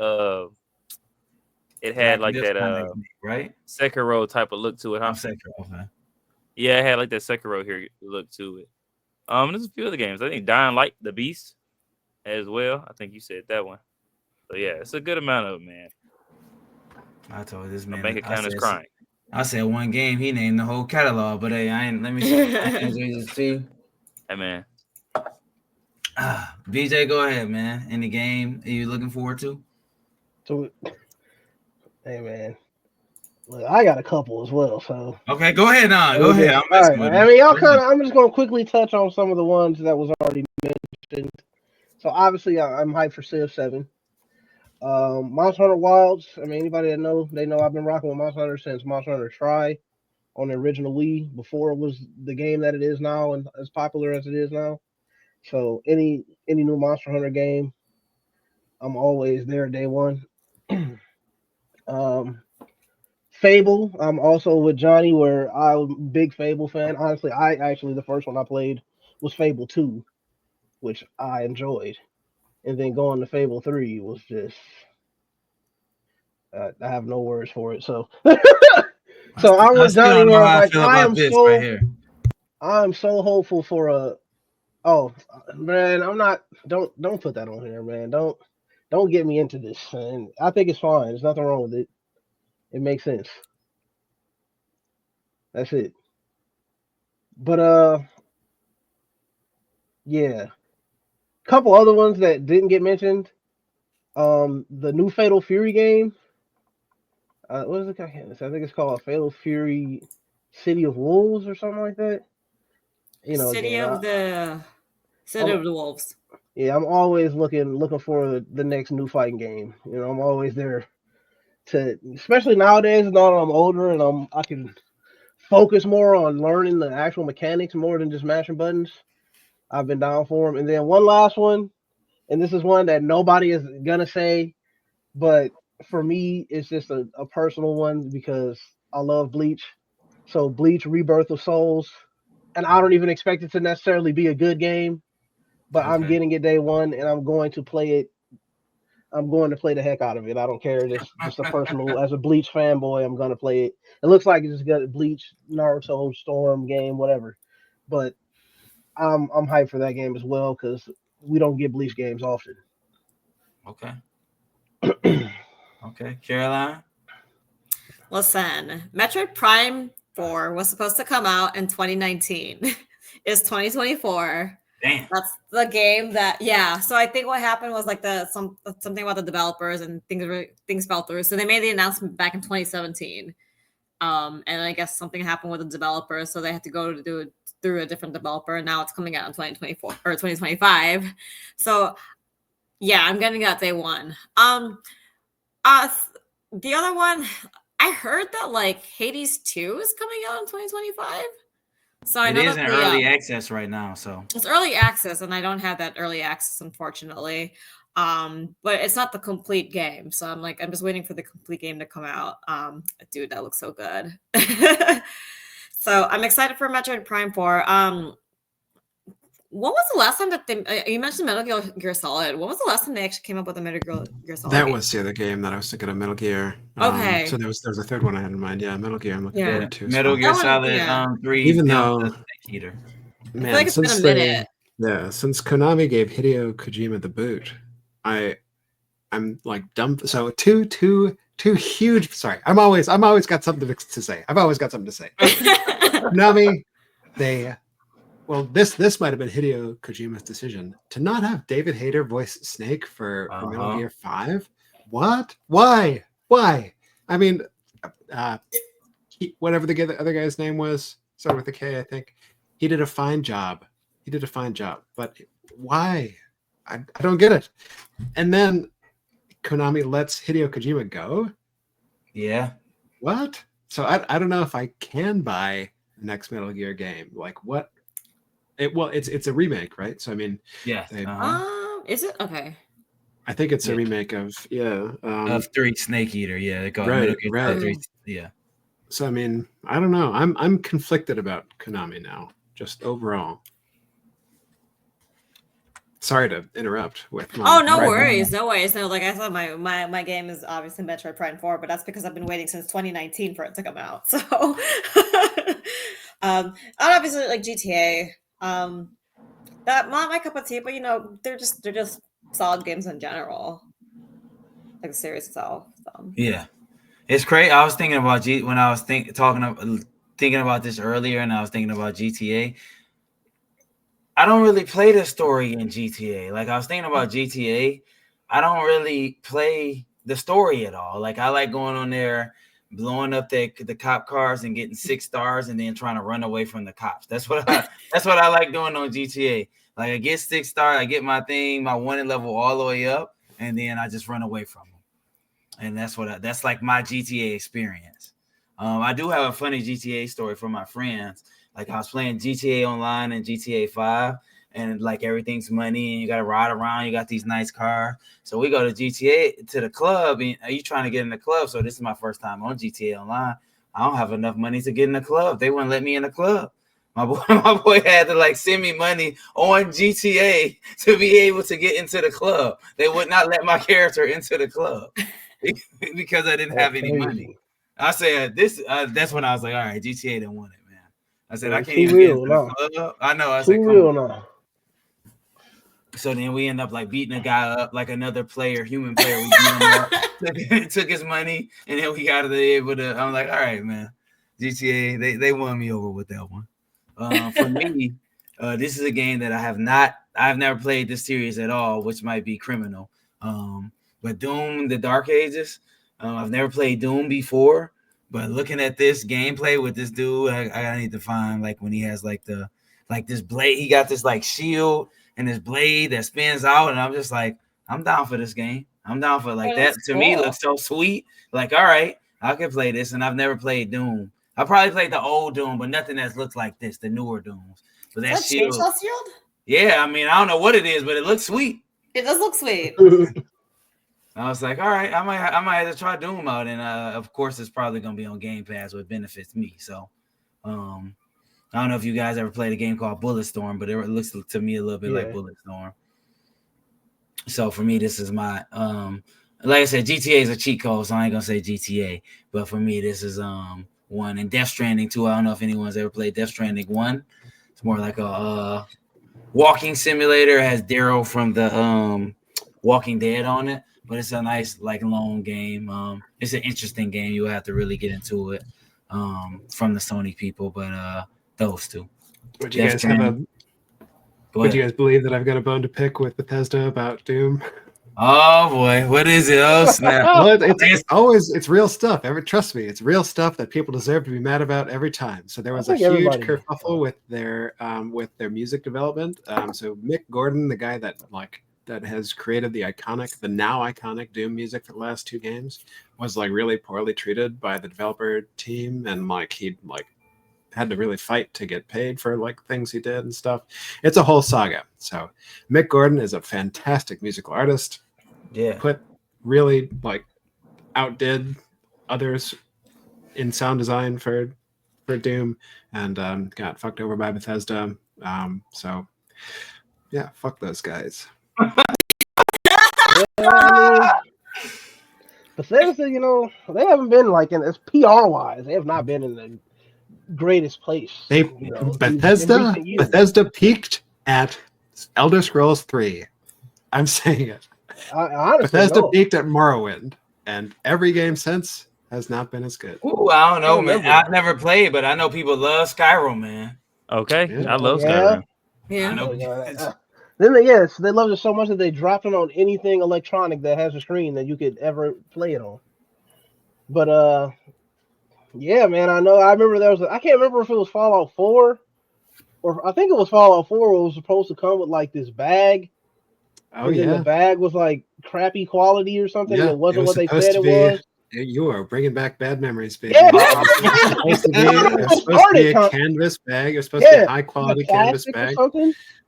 right Sekiro type of look to it, huh? Sekiro, okay. Yeah, it had like that Sekiro here look to it. There's a few other games. I think Dying Light the Beast as well. I think you said that one. So yeah, it's a good amount of it, man. I told this man my bank account is crying. I said one game, he named the whole catalog, but hey, let me see. Hey man. BJ, go ahead, man. Any game are you looking forward to? Hey man. Look, I got a couple as well, so okay, go ahead now. Go ahead. I mean, I'm just gonna quickly touch on some of the ones that was already mentioned. So obviously, I'm hyped for Civ 7. Monster Hunter Wilds. I mean, anybody that know, they know I've been rocking with Monster Hunter since Monster Hunter Tri on the original Wii, before it was the game that it is now and as popular as it is now. So any new Monster Hunter game, I'm always there day one. Fable, I'm also with Johnny, where I'm a big Fable fan. Honestly, the first one I played was Fable 2, which I enjoyed. And then going to Fable 3 was just... I have no words for it. So So I'm I with still Johnny don't know where how I like feel about this right here. I'm so hopeful for a. Oh man, I'm not. Don't put that on here, man. Don't get me into this. And I think it's fine. There's nothing wrong with it. It makes sense. That's it. But yeah, couple other ones that didn't get mentioned. The new Fatal Fury game. What is it? I think it's called Fatal Fury City of Wolves or something like that. City Again, of the City I'm of the Wolves. yeah, I'm always looking for the next new fighting game. I'm always there to, especially nowadays now that I'm older and I can focus more on learning the actual mechanics more than just mashing buttons. I've been down for them. And then one last one, and this is one that nobody is gonna say, but for me, it's just a personal one because I love Bleach. So Bleach Rebirth of Souls, and I don't even expect it to necessarily be a good game, but I'm Okay. getting it day one, and I'm going to play it. I'm going to play the heck out of it. I don't care. Just a personal, as a Bleach fanboy, I'm gonna play it. It looks like it's just got a Bleach, Naruto, Storm game, whatever. But I'm hyped for that game as well because we don't get Bleach games often. Okay. Okay. Caroline. Listen, Metroid Prime 4 was supposed to come out in 2019. It's 2024. Damn. That's the game that, yeah. So I think what happened was like something about the developers and things fell through. So they made the announcement back in 2017. And I guess something happened with the developers, so they had to go to do it through a different developer. And now it's coming out in 2024 or 2025. So yeah, I'm getting that day one. Uh, the other one, I heard that like Hades 2 is coming out in 2025. So I It know is that in early access right now, so it's early access, and I don't have that early access, unfortunately. But it's not the complete game, so I'm just waiting for the complete game to come out. Dude, that looks so good. So I'm excited for Metroid Prime 4. When was the last time that you mentioned Metal Gear Solid? When was the last time they actually came up with a Metal Gear Solid That game? was the other game that I was thinking of, Metal Gear. Okay. So there was a third one I had in mind. Yeah, Metal Gear. I'm looking Yeah. forward to. Metal So. Gear That one, Solid yeah. 3 Even Delta though, Snake Eater. I feel man, like it's been a since minute. since Konami gave Hideo Kojima the boot, I'm like dumb. So two huge. Sorry, I'm always got something to say. I've always got something to say. Konami, this might have been Hideo Kojima's decision to not have David Hayter voice Snake for Metal Gear 5. What? Why? I mean, whatever the other guy's name was, started with a K, I think. He did a fine job. But why? I don't get it. And then Konami lets Hideo Kojima go. Yeah. What? So I don't know if I can buy the next Metal Gear game. Like what? It's a remake, right? So I mean, Yeah. Is it okay? I think it's a Yeah. remake of Of 3 Snake Eater. Yeah, they call it right, Metal Gear Solid right. 3. Yeah. So I mean, I don't know. I'm conflicted about Konami now, just overall. Sorry to interrupt with my. Oh, no Right. worries. No, like I said, my game is obviously Metroid Prime 4, but that's because I've been waiting since 2019 for it to come out. So and obviously like GTA. That not my cup of tea, but they're just solid games in general. Like the series itself. So. Yeah. It's crazy. I was thinking about when I was thinking about this earlier, and I was thinking about GTA. I don't really play the story in GTA. Like I was thinking about GTA, I don't really play the story at all. Like I like going on there, blowing up the cop cars and getting 6 stars, and then trying to run away from the cops. That's what I like doing on GTA. Like I get 6 stars, I get my wanted level all the way up, and then I just run away from them. And that's like my GTA experience. I do have a funny GTA story from my friends. Like I was playing GTA Online and GTA 5, and like everything's money, and you got to ride around. You got these nice cars. So we go to GTA to the club, and are you trying to get in the club? So this is my first time on GTA Online. I don't have enough money to get in the club. They wouldn't let me in the club. My boy had to like send me money on GTA to be able to get into the club. They would not let my character into the club because I didn't have any money. I said this. That's when I was like, all right, GTA didn't want it, man. I said I can't Too even real, get into no. the club. I know. I Too said, come real on. now. So then we end up like beating a guy up, like another player, human player. We beat him up, took his money, and then we got able to. I'm like, all right, man. GTA, they won me over with that one. For me, this is a game that I've never played this series at all, which might be criminal. But Doom, the Dark Ages, I've never played Doom before, but looking at this gameplay with this dude, I need to find like when he has like this blade, he got this like shield and this blade that spins out, and I'm just like, I'm down for this game. I'm down for like that. To me, looks so sweet. Like, all right, I can play this, and I've never played Doom. I probably played the old Doom, but nothing that looks like this, the newer Dooms. But that shield, shield? yeah, I mean, I don't know what it is, but it looks sweet. It does look sweet. I was like, all right, I might have to try Doom out, and of course, it's probably gonna be on Game Pass, which benefits me. So, I don't know if you guys ever played a game called Bulletstorm, but it looks to me a little bit like Bulletstorm. So for me, this is my like I said, GTA is a cheat code, so I ain't gonna say GTA. But for me, this is one. And Death Stranding 2. I don't know if anyone's ever played Death Stranding 1. It's more like a walking simulator. It has Daryl from the Walking Dead on it, but it's a nice like long game. It's an interesting game. You have to really get into it from the Sony people, but those two. Would you guys would you guys believe that I've got a bone to pick with Bethesda about Doom? Oh boy, what is it? Oh snap! Well, it's real stuff. Trust me, it's real stuff that people deserve to be mad about every time. So there was a huge kerfuffle with their music development. So Mick Gordon, the guy that has created the now iconic Doom music for the last two games, was like really poorly treated by the developer team, and he had to really fight to get paid for like things he did and stuff. It's a whole saga. So Mick Gordon is a fantastic musical artist. Yeah. Really outdid others in sound design for Doom, and got fucked over by Bethesda. So yeah, fuck those guys. Bethesda, they haven't been in this PR wise. They have not been in the greatest place. Bethesda peaked at Elder Scrolls 3. I'm saying it. Bethesda peaked at Morrowind, and every game since has not been as good. Ooh, I don't know, man. I've never played, but I know people love Skyrim, man. Okay, yeah. I love Skyrim. Yeah. I know. Then they loved it so much that they dropped it on anything electronic that has a screen that you could ever play it on. But yeah, man, I know. I remember I can't remember if it was Fallout 4 or I think it was Fallout 4 where it was supposed to come with this bag. Oh, and the bag was crappy quality or something. Yeah, it wasn't what they said it was. You are bringing back bad memories, baby. Yeah. It was supposed to be a canvas bag. It was supposed to be a high quality canvas bag.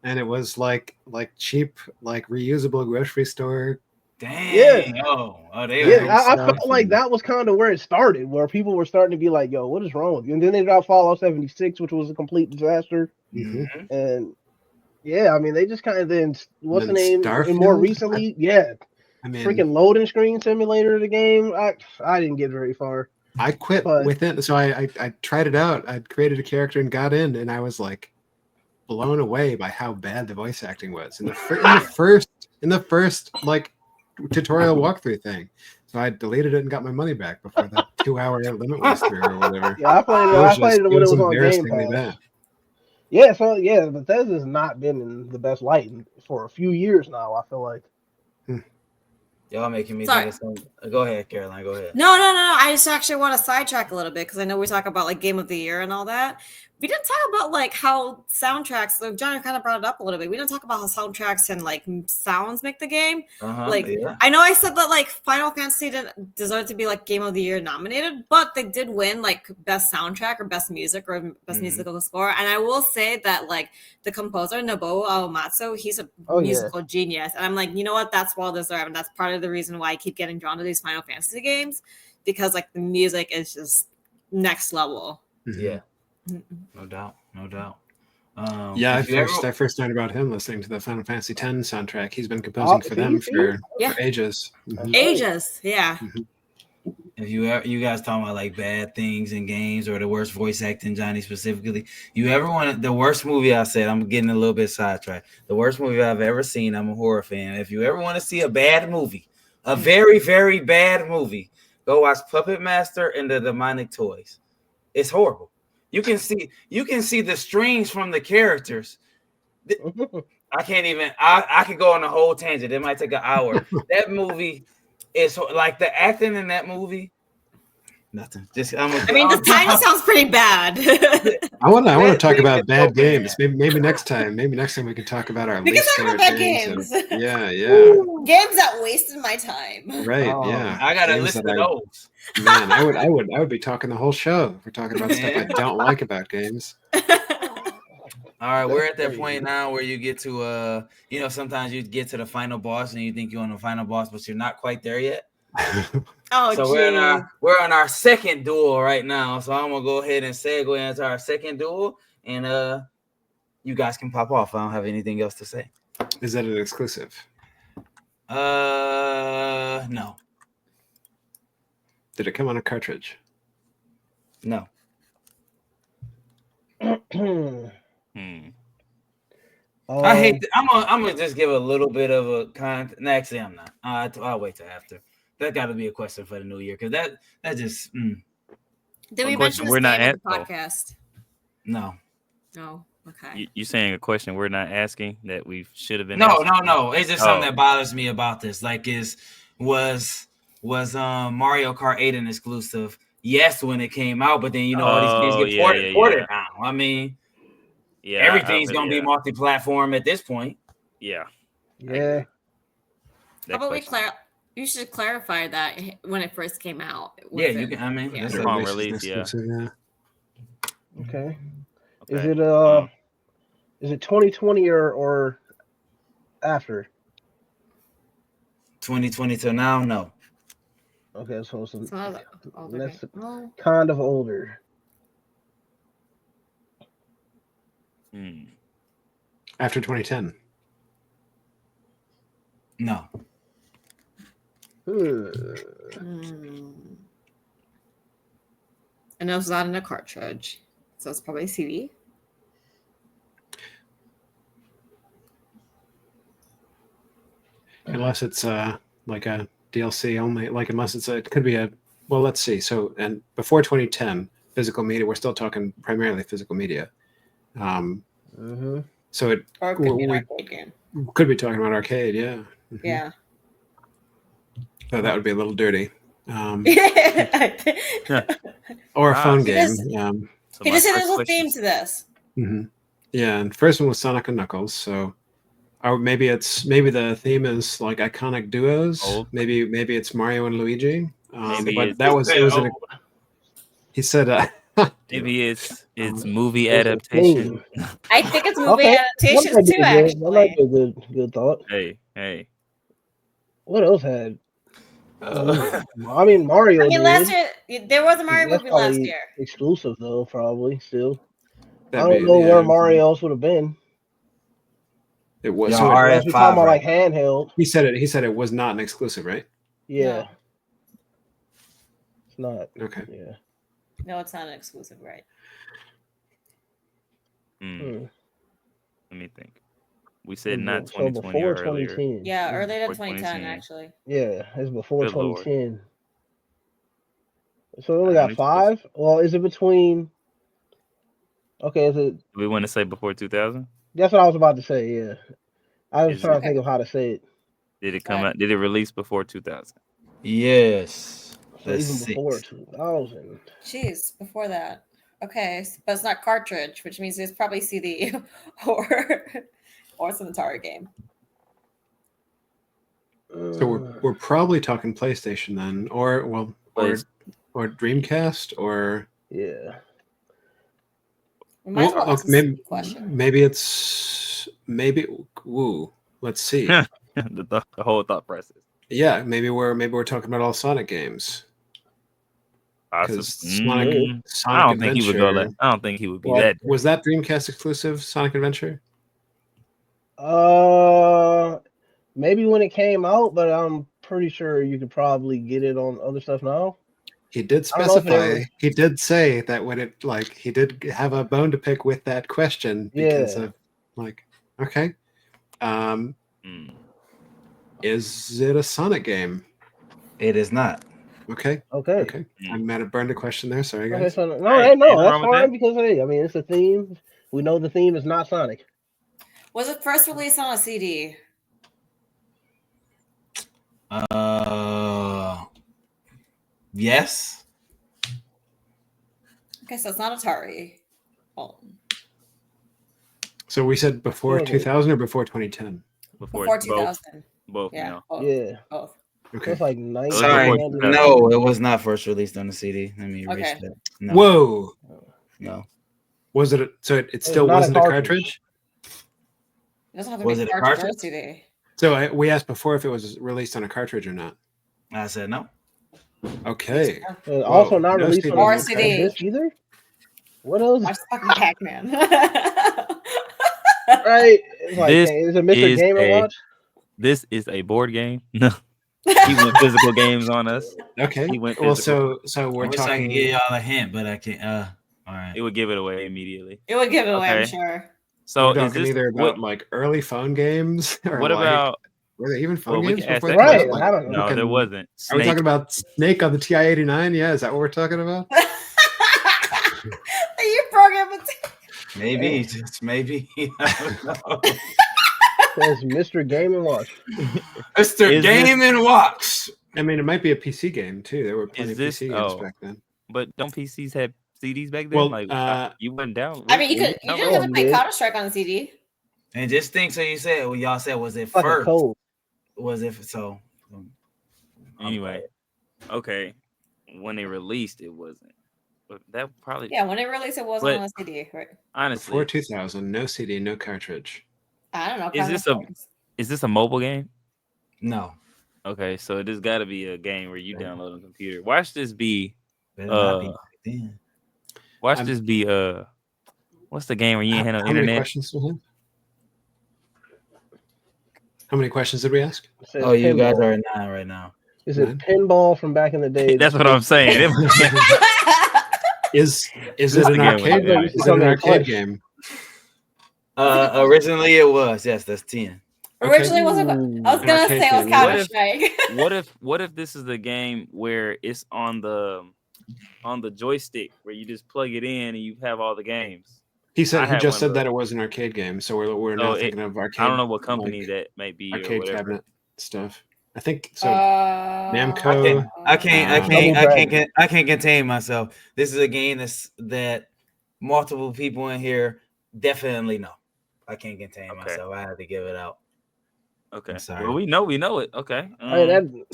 And it was like cheap, reusable grocery store. Dang. Yeah. I felt like that was kind of where it started, where people were starting to be like, yo, what is wrong with you? And then they dropped Fallout 76, which was a complete disaster. Mm-hmm. And yeah, I mean, they just kind of what's the name? Starfield? And more recently, freaking loading screen simulator of the game. I didn't get very far. I quit with it, so I tried it out. I created a character and got in, and I was blown away by how bad the voice acting was in the first tutorial walkthrough thing. So I deleted it and got my money back before the 2-hour limit was through or whatever. Yeah, I played it when it was on Game Pass. Bad. Yeah, so Bethesda's not been in the best light for a few years now, I feel like. Y'all making me think of something. Go ahead, Caroline. Go ahead. No. I just actually want to sidetrack a little bit because I know we talk about Game of the Year and all that. We didn't talk about how soundtracks. So John kind of brought it up a little bit. We didn't talk about how soundtracks and sounds make the game. I know I said that Final Fantasy didn't deserve to be Game of the Year nominated, but they did win best soundtrack or best music or best musical score. And I will say that the composer Nobuo Uematsu, he's a musical genius. And I'm you know what? That's well deserved, and that's part of the reason why I keep getting drawn to these Final Fantasy games because the music is just next level. Yeah. No doubt. I first learned about him listening to the Final Fantasy X soundtrack. He's been composing for them for ages. Ages, yeah. If you guys talking about like bad things in games or the worst voice acting, Johnny specifically, you ever want the worst movie? I said I'm getting a little bit sidetracked. The worst movie I've ever seen. I'm a horror fan. If you ever want to see a bad movie, a very very bad movie, go watch Puppet Master and the Demonic Toys. It's horrible. You can see the strings from the characters. I can't even. I could go on a whole tangent. It might take an hour. That movie is like the acting in that movie. Nothing. Just I mean, the title sounds pretty bad. I want to talk thing about is bad so bad. games. Maybe next time. Maybe next time we can talk about our We can least talk about favorite bad games. games. Yeah. Games that wasted my time. Right. Oh, Yeah. I got a Games list that of those. Man, I would be talking the whole show if we're talking about stuff I don't like about games. All right, we're at that Crazy. point now where you get to sometimes you get to the final boss and you think you're on the final boss, but you're not quite there yet. Oh, So we're on our second duel right now. So I'm gonna go ahead and segue into our second duel, and you guys can pop off. I don't have anything else to say. Is that an exclusive? No. Did it come on a cartridge? No. I hate. I'm gonna just give a little bit of a no, actually, I'm not. I'll wait till after. That got to be a question for the new year because that just Did we A question mention this we're not game in the at- podcast? no. No. Okay. You saying a question we're not asking that we should have been? No. asking? It's just something that bothers me about this. Like, was Mario Kart 8 an exclusive? Yes, when it came out, but then all these games get ported now. I mean, Yeah, everything's gonna be multi-platform at this point. Yeah. Yeah. How about you should clarify that when it first came out. Yeah, you can. I mean, Yeah. that's They're a- on release, yeah. Okay. Okay. Is it 2020 or after? 2020 till now. No. Okay, so it's Another older that's game. Oh. kind of older. After 2010. No. I know it's not in a cartridge, so it's probably a CD. Unless it's like a DLC only, like it could be a, well, let's see. So, and before 2010, physical media, we're still talking primarily physical media. So it Or it could be an arcade game. could be talking about arcade, yeah. Yeah. So that would be a little dirty. Or Wow. a phone He game. So He my just said first there's a question- theme to this. Yeah, and first one was Sonic and Knuckles. So, or maybe the theme is like iconic duos. Old. Maybe it's Mario and Luigi. Maybe But it's- that was it was an, he said Maybe it's movie It's a adaptation. theme. I think it's movie Okay, adaptations too, That might actually. be a good thought. Hey. What else had? I mean, Mario. I mean, did. last year there was a Mario That's movie last probably year. exclusive though, probably still. I That'd don't be- know yeah, where Mario else would have been. It was. Yeah, So all right. Unless we're talking about like handheld. he said it. He said it was not an exclusive, right? Yeah. No. It's not. Okay. Yeah. No, it's not an exclusive, right? Let me think. We said not So 2020 before or earlier. 2010. Yeah, earlier than Before 2010, 2010. actually. Yeah, it's before Good Lord. 2010. So we only got 5? Well, is it between? Okay, is it? We want to say before 2000. That's what I was about to say. Yeah, I was Is trying it- to think of how to say it. Did it come out? Did it release before 2000? Yes. So That's even before 6. 2000. Jeez, before that. Okay, but it's not cartridge, which means it's probably CD or some Atari game. So we're probably talking PlayStation then, or Dreamcast, or Yeah. We might as well ask a maybe CD question. let's see. the whole thought process. Yeah, maybe we're talking about all Sonic games. Because Sonic I don't think he would go Adventure- that. I don't think he would be Well, that. was that Dreamcast exclusive, Sonic Adventure? Maybe when it came out, but I'm pretty sure you could probably get it on other stuff now. He did I don't know if it specify. ever- He did say that when it he did have a bone to pick with that question because Yeah. of okay. Mm. Is it a Sonic game? It is not. Okay. Okay. Okay. I might have burned a question there. Sorry, Okay, guys. so no, Hey, hey, no, ain't that's wrong with fine that. because hey, I mean it's a theme. We know the theme is not Sonic. Was it first released on a CD? Yes. Okay, so it's not Atari. Oh, So we said before Okay. 2000 or before 2010. before both, 2000. both Yeah. now. Both. Yeah, Both. so Okay. it's like was 19. Sorry. before 2000. No, it was not first released on the CD. Let me erase Okay. that. No. Whoa. No. Was it? So it still not a wasn't a cartridge. cartridge. It doesn't have to Was be it a cartridge or cartridge? CD. So we asked before if it was released on a cartridge or not. I said no. Okay. Also Whoa, not no released CD, on Or a CD. disc either. What else? Watch fucking Pac-Man. Right? It's like, This is it Mr. is Game and Watch? This is a board game. No, he went physical games on us. Okay. He went Well, physical. so I we're wish I could talking. give y'all a hint, but I can't. All right. It would give it away immediately. It would give it away, I'm Okay. sure. So We're is talking this either about what? early phone games or What about? were there even phone Well, we games can ask before that Right, question. I don't know. No, there wasn't. Are we Snake. talking about Snake on the TI-89? Yeah, is that what we're talking about? You program it. Maybe, just maybe. I don't know. Says Mr. Game and Watch. Mr. Is Game and Watch. I mean, it might be a PC game too. There were plenty Is of this- PC games oh. back then. But don't PCs have CDs back then? Well, Like you went down. I mean, you Were could. You down didn't road? have to play dude. Counter-Strike on the CD. And just think, so you said, well, y'all said, was it Like a first? code. Was it so? Anyway, okay. When they released, it wasn't. But that probably Yeah, when it released, it wasn't But- on a CD. Right? honestly Before 2000, no CD, no cartridge. I don't know. Is this is this a mobile game? No. Okay, so this got to be a game where you download on a computer. Watch this be. Better not be Uh, back then. Watch I'm- this be. What's the game where you ain't had no How many internet? questions do we have? How many questions did we ask? It says Oh, you guys pinball. are at 9 right now. Is it Nine? pinball from back in the day? That's what I'm saying. Is This it the an game arcade? with the Is it an Something arcade clutch. game? Originally it was. Yes, that's 10. Originally, wasn't. I was An gonna arcade say it was game. Counter Strike. What if this is the game where it's on the joystick where you just plug it in and you have all the games? He I said he had just one said of that those. it was an arcade game, so we're So now it- thinking of arcade. I don't know what company like, that may be or arcade whatever. cabinet stuff. I think so. I Namco. can't contain myself. This is a game that multiple people in here definitely know. I can't contain Okay. myself. I had to give it out. Okay. I'm sorry. Well, we know it. Okay. I mean,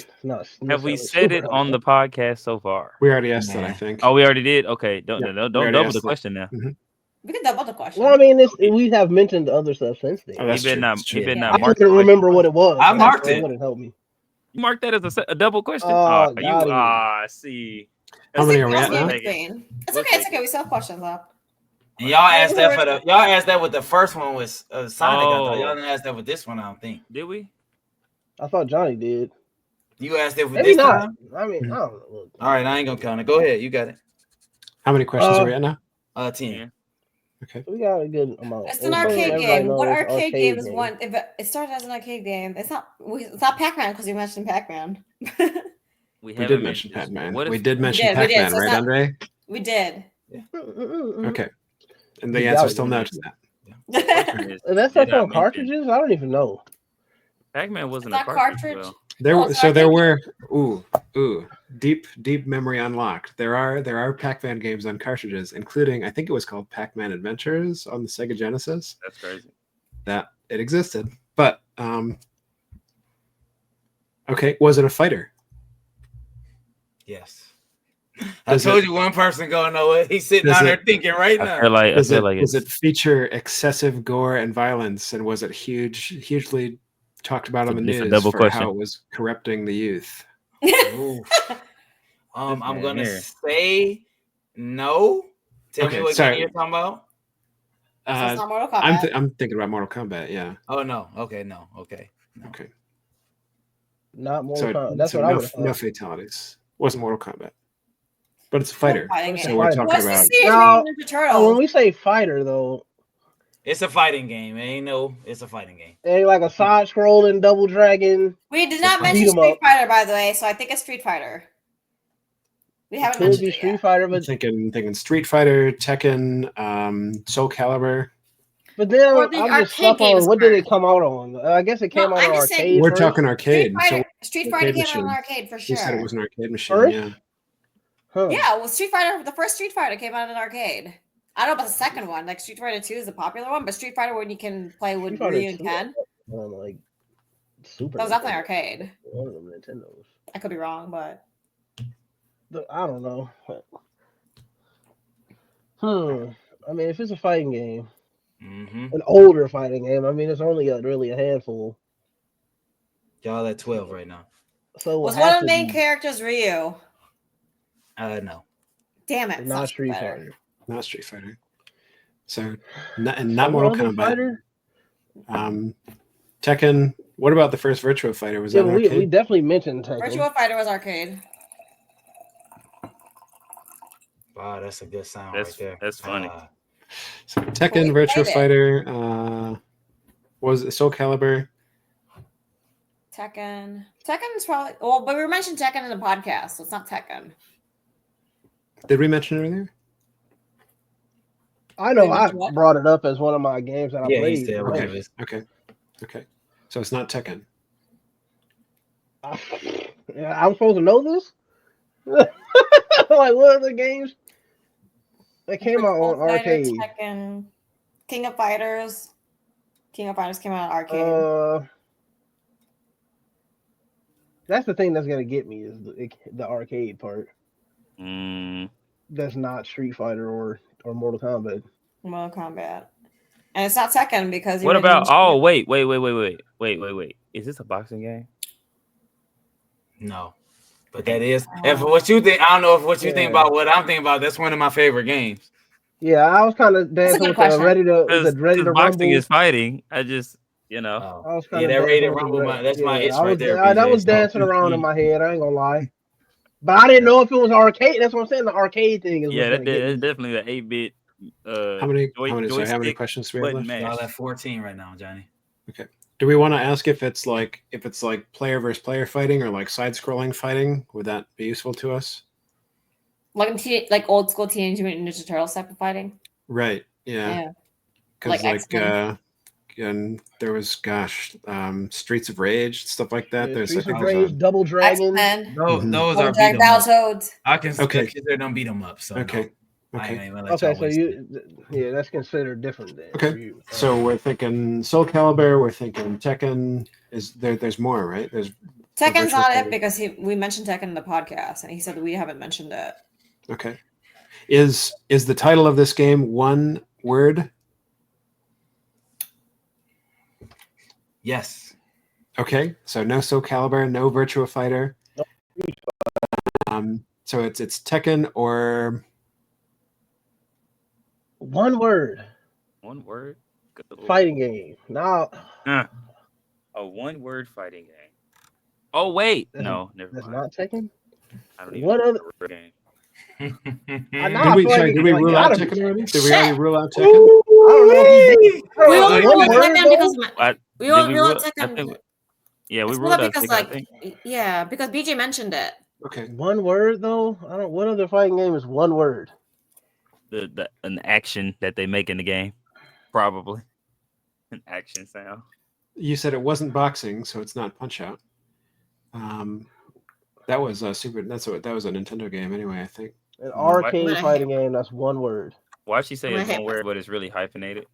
Have we said it on the podcast so far? We already asked that, Nah. I think. Oh, we already did. Okay. Don't Yeah, we don't already double asked the that. question now. We can double the question. Well, I mean, we have mentioned other stuff since then. Oh, that's He better true. not. That's He true. better Yeah. not I mark. just couldn't remember what it was. I marked so it. It wouldn't help me. You marked that as a double question. Oh, you got him. see. How many are we It's at okay, now? it's okay. It's We'll okay. take It's okay. We still have questions left. And y'all asked that with the first one was Sonic. I thought y'all Oh. didn't ask that with this one. I don't think Did we? I thought Johnny did. you asked it with Maybe this not. time. I mean, I don't know. All right, I ain't gonna count it. Go ahead, you got it. How many questions are we at now? 10. Yeah. Okay. We got a good amount. It's an And arcade everybody game. What knows arcade game is game. one? If it started as an arcade game, it's not Pac-Man because you mentioned Pac-Man. We We did mention Pac-Man. What if We did mention did, we did, Pac-Man, so it's right, not- Andre? We did. Okay. And the You answer got it, still you no did. to that. And that's Did stuff not on mention- cartridges? I don't even know. Pac-Man wasn't It's a not cartridge. cartridge. There, Oh, it's so there arcade. were deep memory unlocked. There are Pac-Man games on cartridges, including I think it was called Pac-Man Adventures on the Sega Genesis. That's crazy. That it existed, but okay, was it a fighter? Yes. I Does told it- you one person gonna know it. He's sitting Does down it- there thinking right I now. feel like Does it's it feature excessive gore and violence, and was it hugely talked about on the It's a news double for question. how it was corrupting the youth? Ooh. I'm man gonna here. say no. Tell Okay, me what sorry. game you're talking about. So it's not Mortal I'm Kombat. I'm thinking about Mortal Kombat. Yeah. Oh no. Okay, no. Okay. Okay. Not Mortal So, Kombat. That's so what I no, would have no thought. fatalities. Wasn't Mortal Kombat. But it's a fighter. Fighting So game. we're Fighter. talking What's the about. Teenage Now- Mutant Ninja Oh, when Turtles? we say fighter though, It's a fighting game. It's a fighting game. it ain't like a side scrolling double dragon. We did not Beat mention 'em Street up. Fighter, by the way, so I think it's Street Fighter. We haven't Could mentioned be it Street yet. Fighter, I'm but thinking Street Fighter, Tekken, Soul Calibur. then Or the I'm just arcade stuck on games what did it first. come out on? I guess it came No, out I'm on just saying- arcade We're first. talking arcade. Street So Fighter arcade came out on machine. arcade for He sure. said it was an arcade machine. First? Yeah. Huh. Yeah, well, Street Fighter, the first Street Fighter came out in arcade. I don't know about the second one. Like Street Fighter 2 is a popular one, but Street Fighter when you can play with Street Fighter Ryu and 2, Ken, like Super. that was definitely Nintendo. arcade. One of them Nintendos. I could be wrong, but I don't know. I mean, if it's a fighting game, Mm-hmm. an older fighting game, I mean, it's only really a handful. Y'all at 12 right now. So it would was have one of to the main be characters Ryu? No. Damn it! it's not Street Fighter. Not Street Fighter. So not Some Mortal other Kombat. fighter? Tekken. What about the first Virtua Fighter? Was Yeah, that but arcade? we definitely mentioned Tekken. Virtua Fighter was arcade. Wow, that's a good sound That's- right there. that's funny. So Tekken, Well, we Virtua played it. Fighter. What was it Soul Calibur? Tekken. Tekken is probably well, but we mentioned Tekken in the podcast, so it's not Tekken. Did we mention it earlier? I know Wait, I what? brought it up as one of my games that I Yeah, he played. said one Okay. of his. Okay. So it's not Tekken. Yeah, I'm supposed to know this? Like, what other games that came out on Virtua Fighter, arcade? Tekken, King of Fighters. King of Fighters came out on arcade. That's the thing that's gonna get me is the arcade part. Mm, That's not Street Fighter or Mortal Kombat. Mortal Kombat. And it's not Tekken because you what didn't about? mention Oh, it. wait. Is this a boxing game? No. But that is, and for what you think, I don't know if what you think Yeah. about what I'm thinking about. That's one of my favorite games. Yeah, I was kind of That's a dancing good with question. the ready to Because boxing rumble. is fighting. I just, I was Yeah, kinda that dancing Rated with the Rumble, that's my itch I right was, there. that BJ, was so- dancing around in my head. I ain't gonna lie, but I didn't know if it was arcade. That's what I'm saying. The arcade thing is what's yeah, gonna get that's me. definitely the 8-bit. How many joystick questions do we have button left? Y'all mash. at 14 right now, Johnny. Do we want to ask if it's like player versus player fighting or like side scrolling fighting? Would that be useful to us? Like old school Teenage Mutant Ninja Turtles type of fighting. Right. Yeah. Like Because X-Men. and there was Streets of Rage, stuff like that. Yeah, There's Streets like of a- Rage, Double Dragon. X-Men. Those, Mhm. those Double are Dragon, beat 'em up. Battletoads. I can Okay. consider them beat 'em up. So Okay. no, I Okay. ain't gonna let Okay, y'all so waste it. yeah, that's considered different then. Okay. For you. So we're thinking Soul Calibur. We're thinking Tekken. Is there? There's more, right? There's Tekken's virtual not fighting. it because we mentioned Tekken in the podcast, and he said we haven't mentioned it. okay. Is the title of this game one word? Yes. Okay. So no Soul Calibur, no Virtua Fighter. So it's Tekken or One word One word. Good lord. fighting game. Now A one-word fighting game. Oh wait, That's- no, never that's mind. not Tekken. I don't even what know other- the game. I know. did we, feel like sorry, it- did we like, rule out gotta be Tekken already? Did Shit. we already rule out Tekken? I don't know if he did. We One only ruled word, Tekken though? because we Did only we ruled rule- I Tekken. think yeah, we It's ruled more out because Tekken. I like think. yeah, because BJ mentioned it. Okay. One word though. I don't. What other fighting game is one word? An action that they make in the game, probably an action sound. You said it wasn't boxing, so it's not Punch Out. That was a that was a Nintendo game anyway, I think. An arcade What? fighting game. That's one word. Why'd she say I'm it's gonna one hit word, but it's really hyphenated?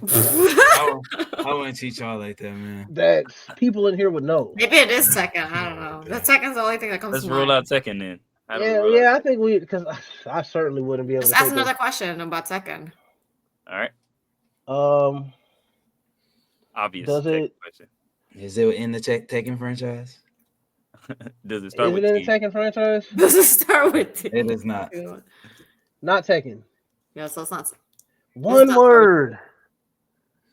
I wouldn't teach y'all like that, man. That people in here would know. Maybe it is Tekken. I don't know. The Tekken's the only thing that comes Let's to rule mind. out Tekken then. How do we Yeah, rule out yeah. I think we because I certainly wouldn't be able Just to. ask Take another question about Tekken. All right, it. obvious. Does Tekken it- question. Is it in the Tekken franchise? Does it start Is with it in the T? Tekken franchise? Does it start with T? It is not. Not Tekken. Yeah, so it's not. One not- word.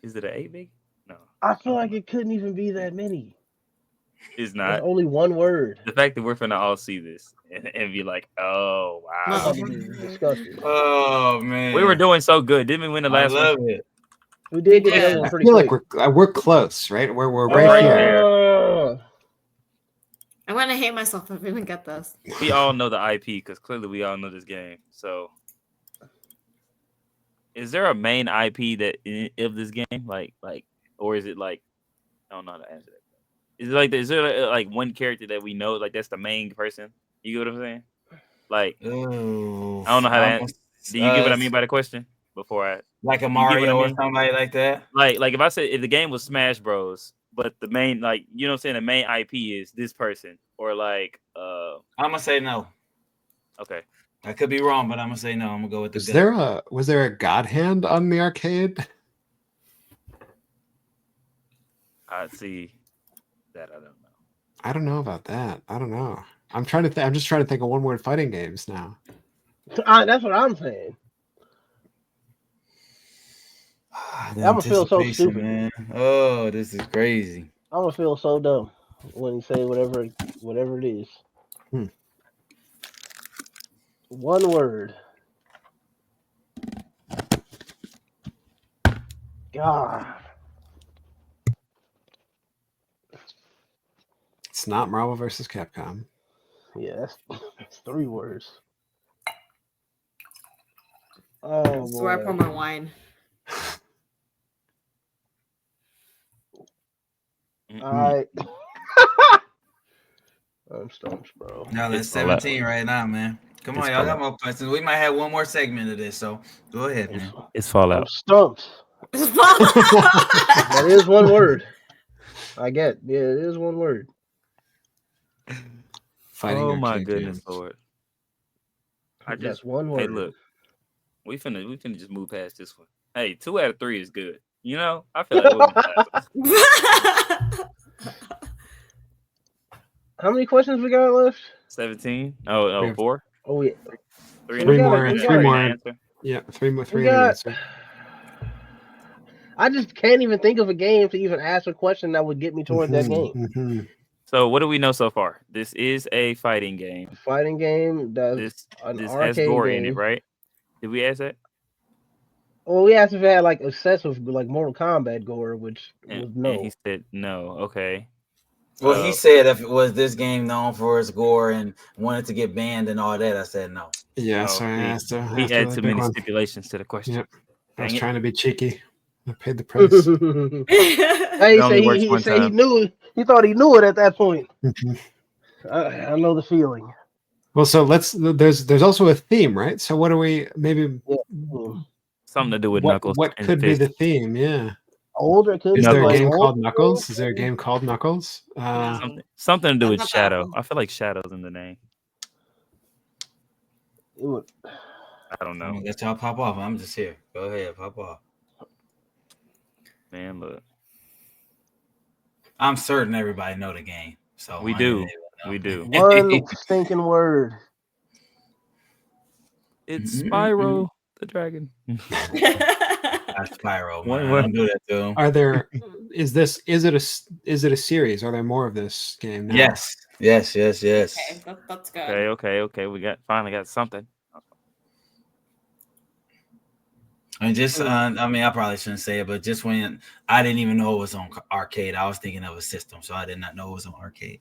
Is it an 8-bit? No. I feel like it couldn't even be that many. It's That's not. only one word. The fact that we're finna all see this and be like, oh I'm wow, about to be disgusted. Oh man, we were doing so good. Didn't we win the I last one? love it. We did get the Yeah. other one I pretty feel like quick. we're close, right? We're We're right right here. there. I'm gonna hate myself if I even get this. We all know the IP because clearly we all know this game. So, is there a main IP of this game, or is it like I don't know how to answer that. Is there like one character that we know like that's the main person? You get what I'm saying? Like Ooh, I don't know how to. almost, Do you get what I mean by the question? Before I, like a you get what I Mario or mean? somebody like that. Like if I said if the game was Smash Bros, but the main you know what I'm saying the main IP is this person or like I'm gonna say no. okay. I could be wrong, but I'm gonna say no. I'm gonna go with the Was there a God Hand on the arcade? I see that I don't know. I don't know about that. I don't know. I'm just trying to think of one-word fighting games now. That's what I'm saying. The I'm gonna feel so anticipation, stupid. man. Oh, this is crazy. I'm gonna feel so dumb when you say whatever it is. Hmm. One word. God. It's not Marvel versus Capcom. Yeah, that's 3 words. Oh This is where I pour boy. my wine. I I'm stumped, bro. Now that's It's all that. 17 right now, man. Come on, It's y'all all got that. more questions. We might have one more segment of this, so go ahead, man. It's I'm Fallout. stumped. That is one word. I get. Yeah, it is one word. Fighting Oh my arcade goodness, games. Lord! That's one word. Hey, look, we finna just move past this one. Hey, 2 out of 3 is good. You know, I feel like we'll be past this. How many questions we got left? 17. We Oh, have 4. Oh yeah. 3 So we and got more. we Three got more. answer. Yeah, three more. we Three and an got. answer. I just can't even think of a game to even ask a question that would get me toward that game. Mhm. So, what do we know so far? This is a fighting game. Fighting game. That's an This has arcade gore game. in it, right? Did we ask that? Well, we asked if it had like excessive, like Mortal Kombat gore, which was And no. he said no. Okay. Well, he said if it was this game known for its gore and wanted to get banned and all that, I said no. Yeah, Oh, so I see, asked he after had the too big many one. stipulations to the question. Yep. I was Dang it. trying to be cheeky. I paid the price. Hey, It only works he one said he time. knew it. He thought he knew it at that point. Mhm. I know the feeling. Well, so there's also a theme, right? So what do we maybe Yeah. Something to do with knuckles what and could be fists. the theme? Yeah. Older could Is be there a like game old. called Knuckles? Is there a game called Knuckles? Something to do That's with not that shadow. one. I feel like shadow's in the name. It would, I don't I'm know, gonna let y'all pop off. I'm just here. Go ahead, pop off. man. Look, I'm certain everybody know the game. So we I do. ain't even We do. know. one stinking word. It's Spyro the dragon. Not Spyro, One man. word. Don't do that to him. Are there is it a series? Are there more of this game now? Yes. Okay, that's good. Okay. We finally got something. And just, I mean, I probably shouldn't say it, but just when I didn't even know it was on arcade, I was thinking of a system, so I did not know it was on arcade.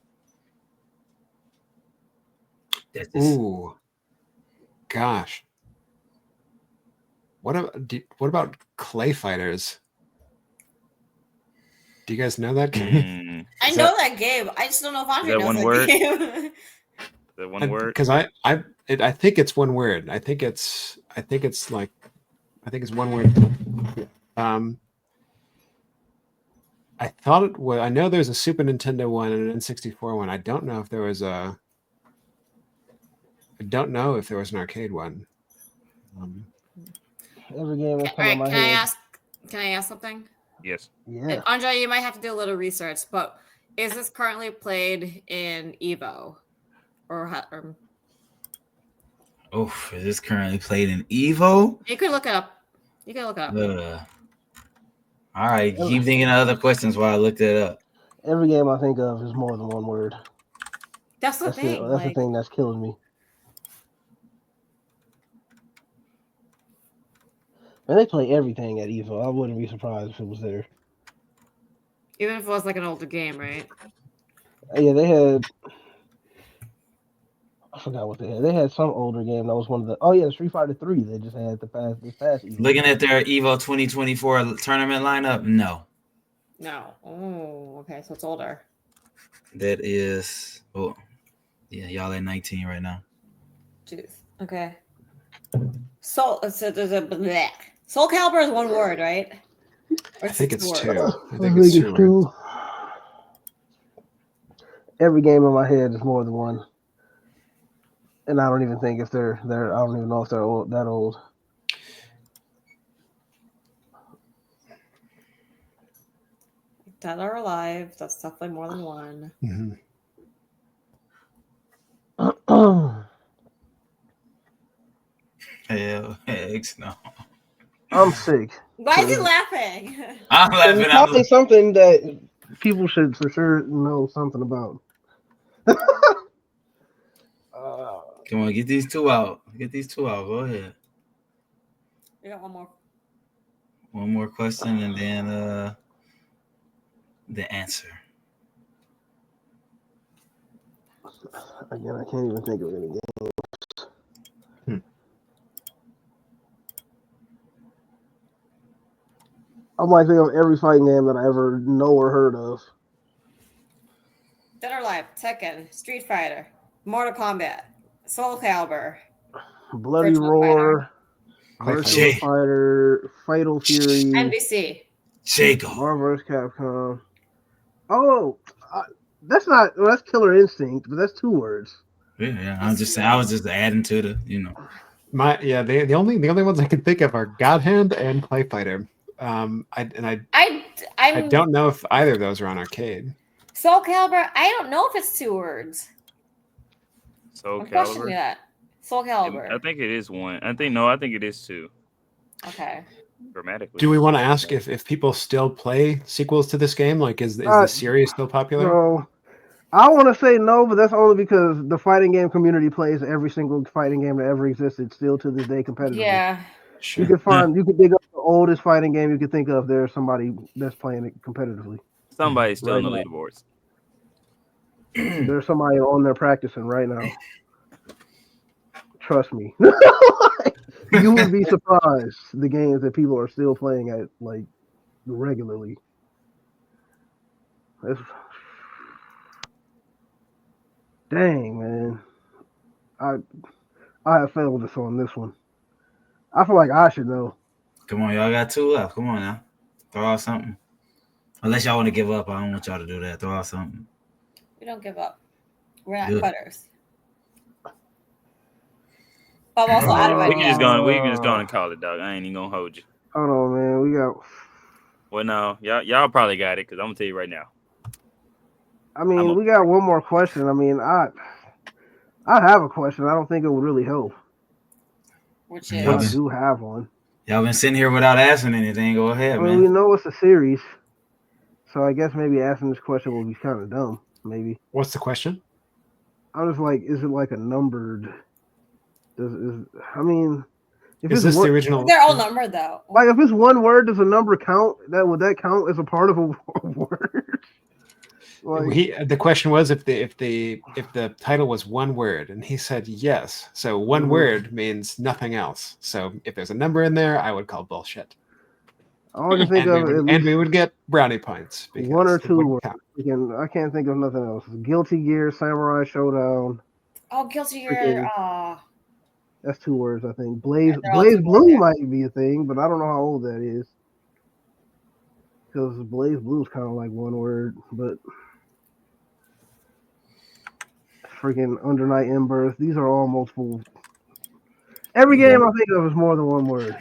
That's just, Ooh. Gosh. What about Clay Fighters? Do you guys know that game? I Is know that game. I just don't know if Andre that knows one that word? game. Is that one word? Because I think it's one word. I think it's one word. I thought it was. I know there's a Super Nintendo one and an N64 one. I don't know if there was an arcade one. Every game that All come in right, my can I head. ask something? Yes. Yeah. And Andre, you might have to do a little research, but is this currently played in Evo? Or is this currently played in Evo? you could look it up. All right, keep thinking of other questions while I look that up. Every game I think of is more than one word. That's the thing. That's the thing that's killing me. And they play everything at Evo. I wouldn't be surprised if it was there. Even if it was like an older game, right? Yeah, they had. I forgot what they had. They had some older game that was one of the. Oh yeah, Street Fighter 3. They just had this past Evo. Looking at their Evo 2024 tournament lineup, no. No. Oh, okay. So it's older. That is, oh, yeah, y'all at 19 right now. Jeez. Okay. So there's a bleh. Soul Calibur is one word, right? Or I think it's words? two. I think it's two. Every game in my head is more than one, and I don't even think if they're. I don't even know if they're that old. Dead or alive. That's definitely more than one. Hell, heck no. I'm sick. Why is he laughing? I'm laughing. It's probably something that people should for sure know something about. Come on, get these two out. Go ahead. We got one more. One more question and then the answer. Again, I can't even think of any games. I might think of every fighting game that I ever know or heard of. Dead or Alive, Tekken, Street Fighter, Mortal Kombat, Soul Calibur, Bloody Virtual Roar, Fighter. Virtual Fighter, Fatal Fury, NBC. Jacob. Marvel vs. Capcom. Oh, that's not. Well, that's Killer Instinct, but that's two words. Yeah. I'm just saying. I was just adding to the, The only ones I can think of are God Hand and Clay Fighter. I don't know if either of those are on arcade. Soul Calibur, I don't know if it's two words. Soul questioning Calibur. that. Soul Calibur. I think it is one. I think it is two. Okay. Grammatically. Do we want to ask if people still play sequels to this game? Like, is the series still popular? No. I want to say no, but that's only because the fighting game community plays every single fighting game that ever existed still to this day competitively. Yeah. Sure. You can dig up the oldest fighting game you can think of. There's somebody that's playing it competitively. Somebody's still right in the now. leaderboards. There's somebody on there practicing right now. Trust me. You would be surprised the games that people are still playing at like regularly. Dang, man. I have failed us on this one. I feel like I should know. Come on, y'all got two left. Come on now. Throw out something. Unless y'all want to give up, I don't want y'all to do that. Throw out something. We don't give up. We're not quitters. But I'm also out of We can just ideas. go and call it, dog. I ain't even gonna hold you. Hold on, man. We got. Well, no, y'all probably got it because I'm gonna tell you right now. I mean, we got one more question. I mean, I have a question. I don't think it would really help. Which is? I do have one. Y'all been sitting here without asking anything. Go ahead, man. We know it's a series, so I guess maybe asking this question will be kind of dumb. Maybe. What's the question? I was like, is it like a numbered? Is this the original? They're all numbered though. Like if it's one word, does a number count? Would that count as a part of a word? The question was if the title was one word, and he said yes. So one word means nothing else. So if there's a number in there, I would call bullshit. All I can think of, and we would get brownie points. One or two words. I can't think of nothing else. Guilty Gear, Samurai Showdown. Oh, Guilty Gear. That's two words, I think. Blaze Blue might be a thing, but I don't know how old that is. Because Blaze Blue is kind of like one word, but freaking Under Night In-Birth. These are all multiple. Every game I think of is more than one word.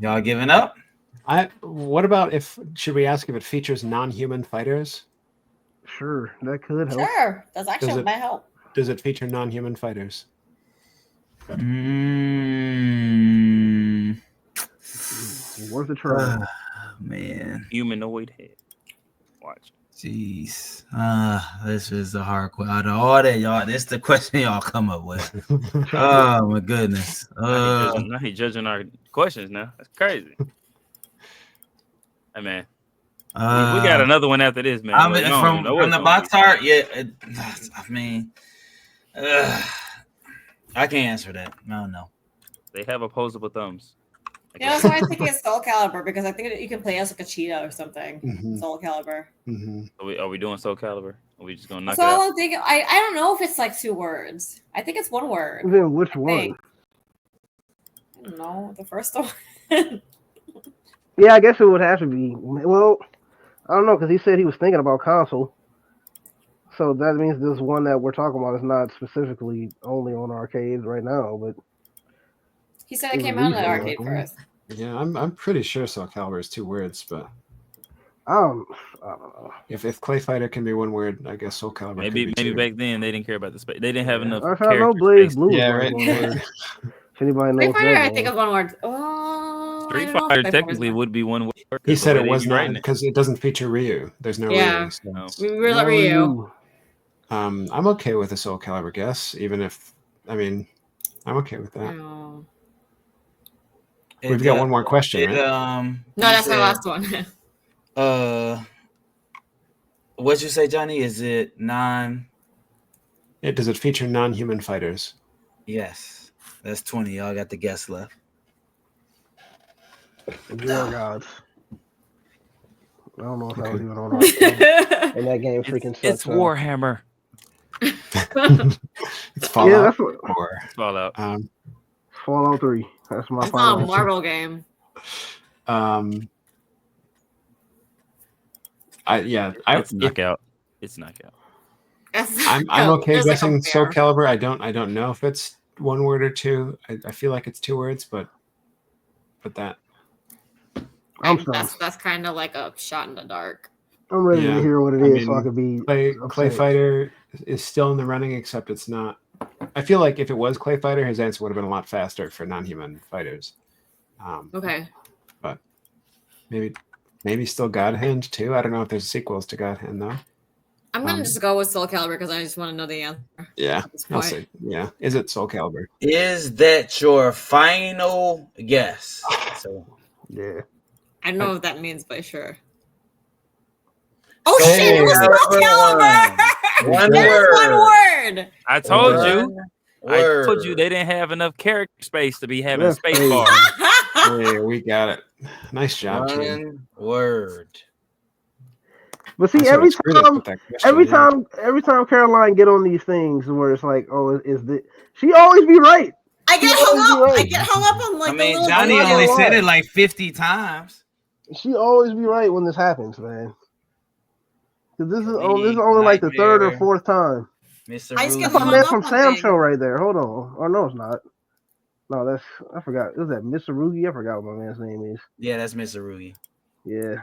Y'all giving up? What about should we ask if it features non-human fighters? Sure, that could help. Sure, that's actually might help. Does it feature non-human fighters? Worth a try. Man. Humanoid head. Watch. Jeez. This is a hard question. Out of all that, y'all, this is the question y'all come up with. Oh my goodness. Now he judging our questions now. That's crazy. Hey man. We got another one after this, man. From the box art, yeah. I mean, I can't answer that. I don't know. They have opposable thumbs. Yeah, that's why I think it's Soul Calibur, because I think you can play as like a cheetah or something. Mhm. Soul Calibur. Mm-hmm. Are we doing Soul Calibur? Are we just gonna knock So it out? I think I don't know if it's like 2 words. I think it's 1 word. Then which I one? think. I don't know. The first one. Yeah, I guess it would have to be. Well, I don't know, because he said he was thinking about console. So that means this one that we're talking about is not specifically only on arcades right now, but He said it came out in the arcade first. Yeah, I'm pretty sure Soul Calibur is 2 words, but I don't know. if Clay Fighter can be 1 word, I guess Soul Calibur Maybe could be 2. back then they didn't care about the space. They didn't have enough. I know character Blaze space. Blue was Yeah, like right. 1 word. If anybody knows Street Fighter, that I game. think of 1 word. Oh, Street I don't know if Fighter Street technically Fighter's would be 1 word. He said but it they was be not writing it. because it doesn't feature Ryu. There's no Yeah. Ryu. So No. We were like Ryu. I'm okay with a Soul Calibur guess, even if I'm okay with that. No, We've got one more question, right? no, that's my last one. What'd you say, Johnny? Is it non? Does it feature non-human fighters? Yes, that's 20. Y'all got the guess left. Dear gods. I don't know if that was even on arcade. And that game freaking sucks. It's Warhammer. It's Fallout. Yeah, that's what. Or, Fallout. Fallout 3. That's my It's final not a answer. Marvel game. It's knockout. It's knockout. I'm okay There's like a guessing Soul bear. Calibur. I don't know if it's 1 word or 2. I feel like it's 2 words, but that. I'm stumped. That's kind of like a shot in the dark. I'm ready Yeah. to hear what it I is mean, so I could be Clay upset. Fighter is still in the running, except it's not. I feel like if it was Clay Fighter, his answer would have been a lot faster for non-human fighters. Okay. But maybe still God Hand too. I don't know if there's sequels to God Hand though. I'm gonna just go with Soul Calibur because I just want to know the answer. Yeah, At this I'll point. say. Yeah, is it Soul Calibur? Is that your final guess? So Yeah. I don't know what that means, but sure. Oh Soul shit! It was Soul Calibur. One It word. was 1 word. I told One you. I told you word. they didn't have enough character space to be having That's space crazy. bars. Hey, we got it. Nice job, team. 1 word. But I see, sort of screwed us with that question, every time Caroline get on these things where it's like, oh, is the she always be right? I get She hung always be up. I right. get hung up on like I mean, the little Johnny I'm not only gonna said lie. it like 50 times. She always be right when this happens, man. Because this is only League like the 3rd or Nightmare. 4th time. Mr. I just get That's my hung man up from on Sam's things. show right there. Hold on. Or no, it's not. No, I forgot. Is that Mr. Rugi? I forgot what my man's name is. Yeah, that's Mr. Rugi. Yeah.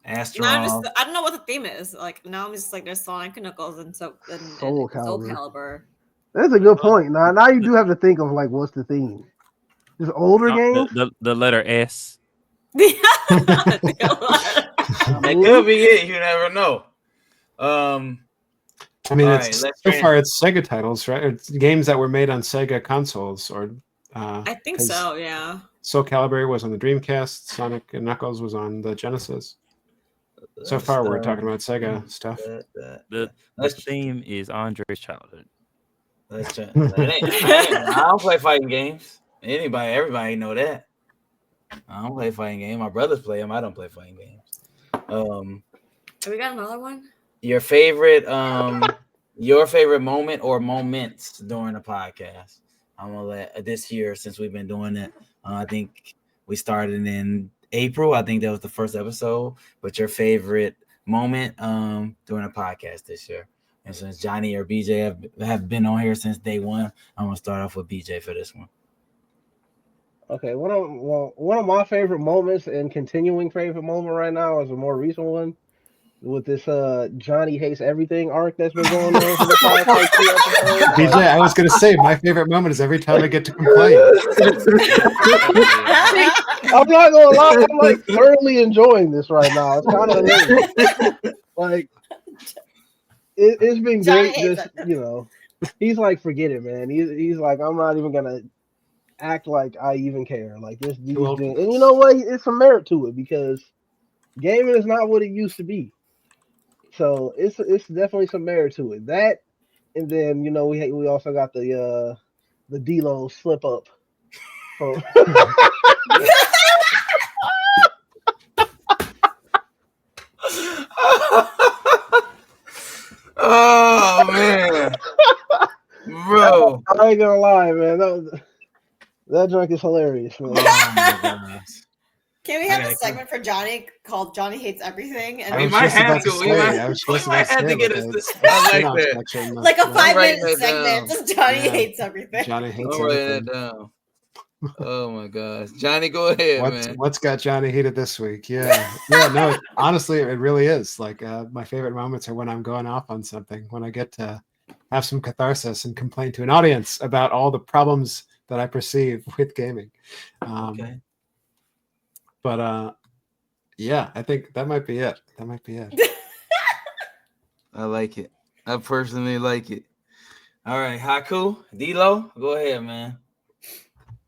Astron. I don't know what the theme is. Like now I'm just like there's Sonic and Knuckles and Soul Calibur. That's a good point. Now you do have to think of like what's the theme? Just older games? The letter S. That could be it. You never know. I mean, All it's right, so far it's Sega titles, right? It's games that were made on Sega consoles, or I think so, yeah. Soul Calibur was on the Dreamcast. Sonic and Knuckles was on the Genesis. So far, we're talking about Sega stuff. The theme is Andre's childhood. Let's try. I don't play fighting games. Everybody know that. I don't play fighting games. My brothers play them. I don't play fighting games. Have we got another one? Your favorite moment or moments during the podcast. I'm gonna let this year, since we've been doing it. I think we started in April. I think that was the first episode. But your favorite moment during the podcast this year. And since Johnny or BJ have been on here since day one, I'm gonna start off with BJ for this one. Okay, one of my favorite moments and continuing favorite moment right now is a more recent one with this Johnny Hates Everything arc that's been going on for the past like 2 episodes. BJ, I was going to say, my favorite moment is every time I get to complain. I'm not gonna lie, I'm like thoroughly enjoying this right now. It's kind of hilarious. Like it's been Johnny great. hates Just it. he's like, forget it, man. He's like, I'm not even gonna act like I even care. Like this, these Too old for and this. you know what? It's some merit to it because gaming is not what it used to be. So it's definitely some merit to it. That and then we also got the D-Lo slip up from Oh man, bro. I ain't gonna lie, man. That joke is hilarious, man. Oh my gosh. Can we I have gotta a segment for Johnny called Johnny Hates Everything? And I We was might just have about to. to We say. might. I was We just might about to have say to get like us a this. I like spin-off that. section. like a of- I'm writing 5-minute that segment, down. just Johnny Yeah. hates everything. Johnny hates I'm writing that everything. down. Oh my gosh, Johnny, go ahead, man. What's got Johnny heated this week? Yeah, yeah. No, honestly, it really is. Like my favorite moments are when I'm going off on something, when I get to have some catharsis and complain to an audience about all the problems that I perceive with gaming. Okay. But yeah, I think that might be it. That might be it. I like it. I personally like it. All right, Haku, D-Lo, go ahead, man.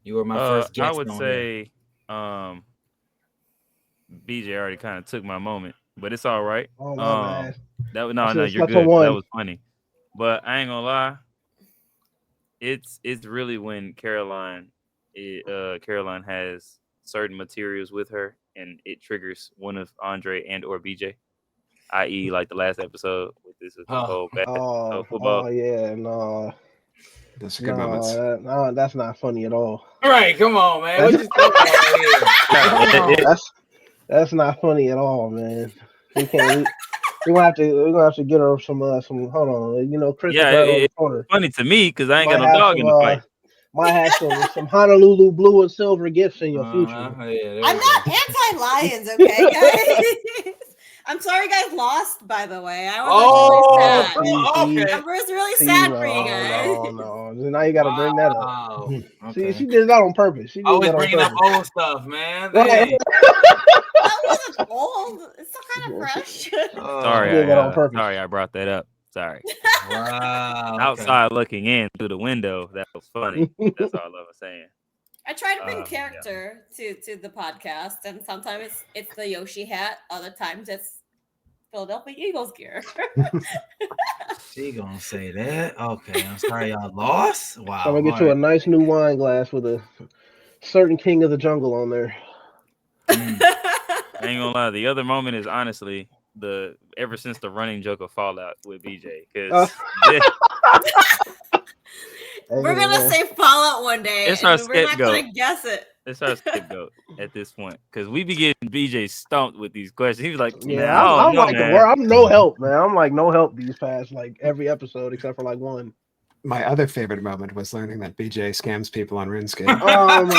You were my first I guest would on here. say BJ already kind of took my moment, but it's all right. Oh my bad. No, I should've you're stuck to good. That one. was funny. But I ain't gonna lie, it's really when Caroline has certain materials with her and it triggers one of Andre and or BJ, i.e. like the last episode with this whole football. Oh yeah, no, Those are good moments. no, that's not funny at all. All right, come on, man. What you talking about here? Come on. That's not funny at all, man. We can't. We're gonna have to get her some. Hold on, Chris is Yeah, right on the it's corner. funny to me because I ain't got Might no have dog in the fight. might have some Honolulu blue and silver gifts in your future. Yeah, I'm not anti-Lions, okay, guys? I'm sorry, you guys lost. By the way, I was actually sad. Okay. I was really sad for you guys. No. Now you got to bring that up. Wow. See, Okay. she did that on purpose. She did Always that on bringing up purpose. old stuff, man. Right. Dang. That wasn't old. It's still kind of fresh. Sorry, did that on purpose. sorry, I brought that up. Sorry. Wow. Outside looking in through the window, that was funny. That's all I was saying. I try to bring character to the podcast, and sometimes it's the Yoshi hat. Other times it's Philadelphia Eagles gear. She gonna say that? Okay, I'm sorry y'all lost. Wow. I'm gonna get you a nice new wine glass with a certain king of the jungle on there. I ain't gonna lie. The other moment is honestly ever since the running joke of Fallout with BJ, because we're gonna say Fallout one day. It's our we're not scapegoat. gonna guess it. It's our scapegoat at this point because we be getting BJ stumped with these questions. He was like, Yeah, I'm like the worst. I'm no help, man. I'm like no help these past like every episode except for like one. My other favorite moment was learning that BJ scams people on RuneScape. Oh my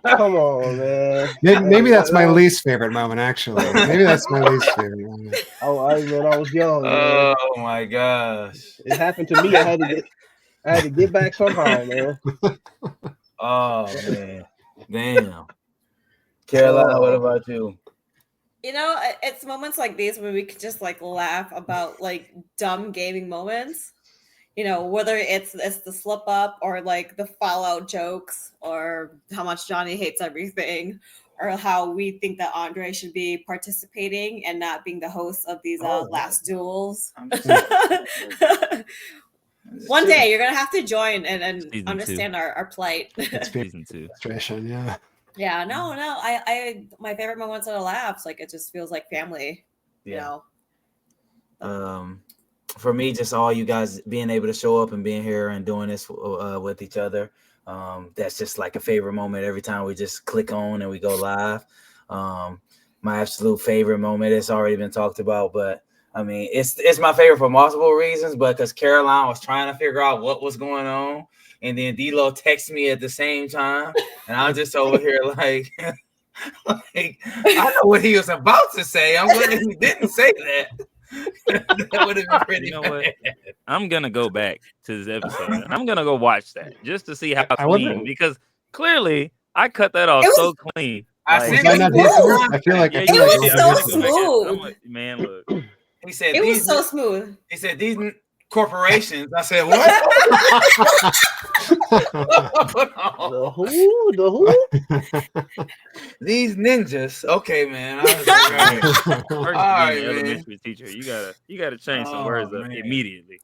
god! Come on, man. Maybe that's my least favorite moment. Actually, maybe that's my least favorite moment. Oh, I was young. Oh Man. my gosh! It happened to me. I had to get back somehow, man. Oh man, damn. Carolina, what about you? It's moments like these when we could just like laugh about like dumb gaming moments. Whether it's the slip up or like the Fallout jokes or how much Johnny hates everything or how we think that Andre should be participating and not being the host of these Last Duels. One day you're gonna have to join and understand our plight. It's Season 2. Frustration, yeah. Yeah, no. I my favorite moments are the laughs. Like it just feels like family. Yeah. For me, just all you guys being able to show up and being here and doing this with each other. That's just like a favorite moment every time we just click on and we go live. My absolute favorite moment, it's already been talked about, but I mean, it's my favorite for multiple reasons, but because Caroline was trying to figure out what was going on, and then D-Lo texted me at the same time, and I'm just over here like, like I know what he was about to say. I'm glad he didn't say that. That would have been pretty bad. What? I'm gonna go back to this episode. And I'm gonna go watch that just to see how I clean, wouldn't- because clearly I cut that off so clean. I Like, Was sent I it not to here for you. it? I feel like yeah, I you feel like was it did. so I'm wasn't gonna here go for back. smooth. Man, look. He said It these. was so smooth. He said these corporations. I said what? Hold on. The who? The who? These ninjas. Okay, man. I was like, all right. First, All being right, an man. elementary teacher, you gotta change some Oh, words up man. immediately.